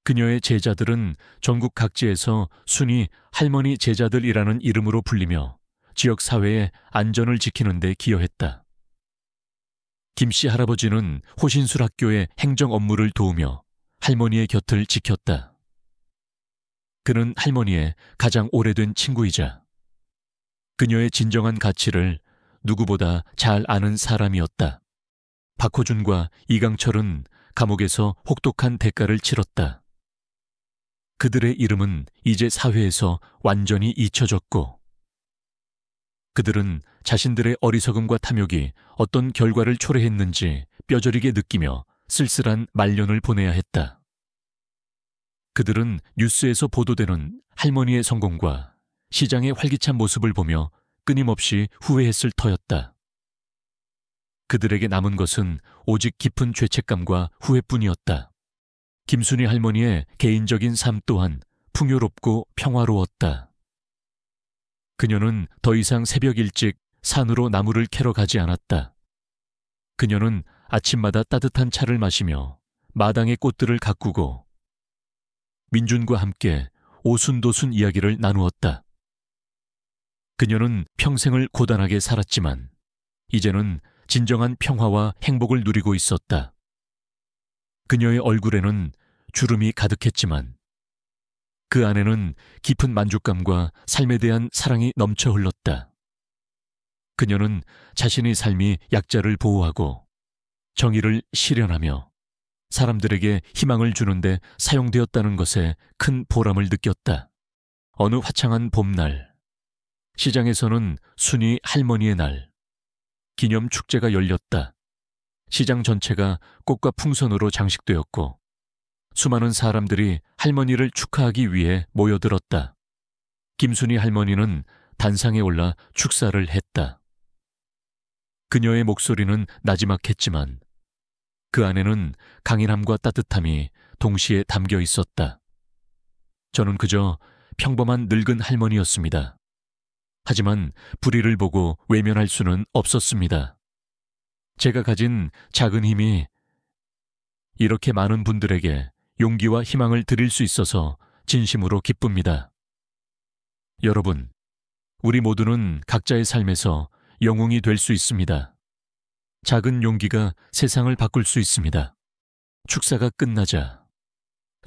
그녀의 제자들은 전국 각지에서 순위 할머니 제자들이라는 이름으로 불리며 지역 사회의 안전을 지키는 데 기여했다. 김씨 할아버지는 호신술 학교의 행정 업무를 도우며 할머니의 곁을 지켰다. 그는 할머니의 가장 오래된 친구이자 그녀의 진정한 가치를 누구보다 잘 아는 사람이었다. 박호준과 이강철은 감옥에서 혹독한 대가를 치렀다. 그들의 이름은 이제 사회에서 완전히 잊혀졌고 그들은 자신들의 어리석음과 탐욕이 어떤 결과를 초래했는지 뼈저리게 느끼며 쓸쓸한 말년을 보내야 했다. 그들은 뉴스에서 보도되는 할머니의 성공과 시장의 활기찬 모습을 보며 끊임없이 후회했을 터였다. 그들에게 남은 것은 오직 깊은 죄책감과 후회뿐이었다. 김순이 할머니의 개인적인 삶 또한 풍요롭고 평화로웠다. 그녀는 더 이상 새벽 일찍 산으로 나무를 캐러 가지 않았다. 그녀는 아침마다 따뜻한 차를 마시며 마당의 꽃들을 가꾸고 민준과 함께 오순도순 이야기를 나누었다. 그녀는 평생을 고단하게 살았지만 이제는 진정한 평화와 행복을 누리고 있었다. 그녀의 얼굴에는 주름이 가득했지만 그 안에는 깊은 만족감과 삶에 대한 사랑이 넘쳐 흘렀다. 그녀는 자신의 삶이 약자를 보호하고 정의를 실현하며 사람들에게 희망을 주는데 사용되었다는 것에 큰 보람을 느꼈다. 어느 화창한 봄날, 시장에서는 순이 할머니의 날, 기념 축제가 열렸다. 시장 전체가 꽃과 풍선으로 장식되었고 수많은 사람들이 할머니를 축하하기 위해 모여들었다. 김순이 할머니는 단상에 올라 축사를 했다. 그녀의 목소리는 나지막했지만 그 안에는 강인함과 따뜻함이 동시에 담겨 있었다. 저는 그저 평범한 늙은 할머니였습니다. 하지만 불의를 보고 외면할 수는 없었습니다. 제가 가진 작은 힘이 이렇게 많은 분들에게 용기와 희망을 드릴 수 있어서 진심으로 기쁩니다. 여러분, 우리 모두는 각자의 삶에서 영웅이 될 수 있습니다. 작은 용기가 세상을 바꿀 수 있습니다. 축사가 끝나자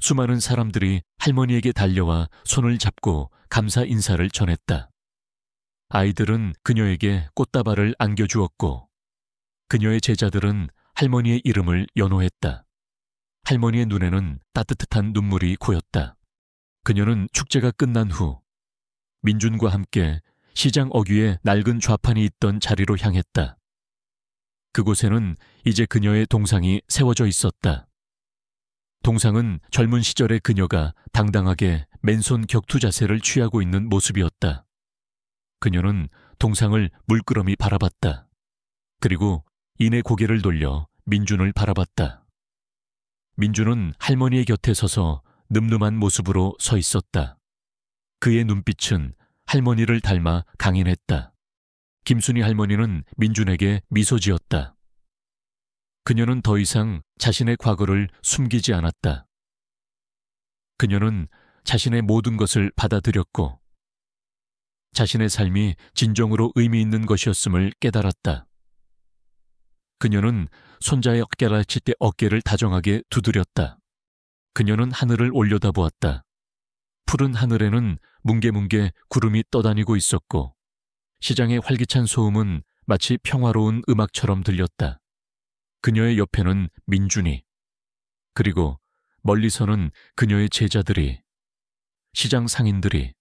수많은 사람들이 할머니에게 달려와 손을 잡고 감사 인사를 전했다. 아이들은 그녀에게 꽃다발을 안겨주었고 그녀의 제자들은 할머니의 이름을 연호했다. 할머니의 눈에는 따뜻한 눈물이 고였다. 그녀는 축제가 끝난 후 민준과 함께 시장 어귀에 낡은 좌판이 있던 자리로 향했다. 그곳에는 이제 그녀의 동상이 세워져 있었다. 동상은 젊은 시절의 그녀가 당당하게 맨손 격투 자세를 취하고 있는 모습이었다. 그녀는 동상을 물끄러미 바라봤다. 그리고 이내 고개를 돌려 민준을 바라봤다. 민준은 할머니의 곁에 서서 늠름한 모습으로 서 있었다. 그의 눈빛은 할머니를 닮아 강인했다. 김순희 할머니는 민준에게 미소 지었다. 그녀는 더 이상 자신의 과거를 숨기지 않았다. 그녀는 자신의 모든 것을 받아들였고 자신의 삶이 진정으로 의미 있는 것이었음을 깨달았다. 그녀는 손자의 어깨를 칠 때 어깨를 다정하게 두드렸다. 그녀는 하늘을 올려다보았다. 푸른 하늘에는 뭉게뭉게 구름이 떠다니고 있었고 시장의 활기찬 소음은 마치 평화로운 음악처럼 들렸다. 그녀의 옆에는 민준이, 그리고 멀리서는 그녀의 제자들이, 시장 상인들이,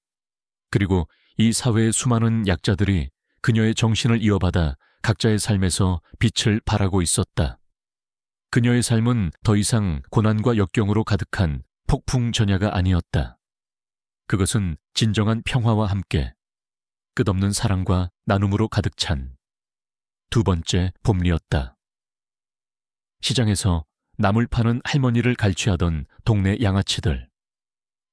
그리고 이 사회의 수많은 약자들이 그녀의 정신을 이어받아 각자의 삶에서 빛을 발하고 있었다. 그녀의 삶은 더 이상 고난과 역경으로 가득한 폭풍 전야가 아니었다. 그것은 진정한 평화와 함께 끝없는 사랑과 나눔으로 가득 찬 두 번째 봄리였다. 시장에서 나물 파는 할머니를 갈취하던 동네 양아치들.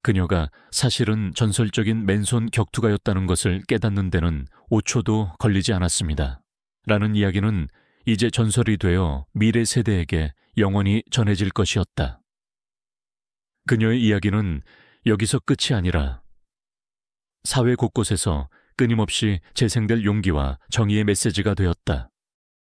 그녀가 사실은 전설적인 맨손 격투가였다는 것을 깨닫는 데는 5초도 걸리지 않았습니다. 라는 이야기는 이제 전설이 되어 미래 세대에게 영원히 전해질 것이었다. 그녀의 이야기는 여기서 끝이 아니라 사회 곳곳에서 끊임없이 재생될 용기와 정의의 메시지가 되었다.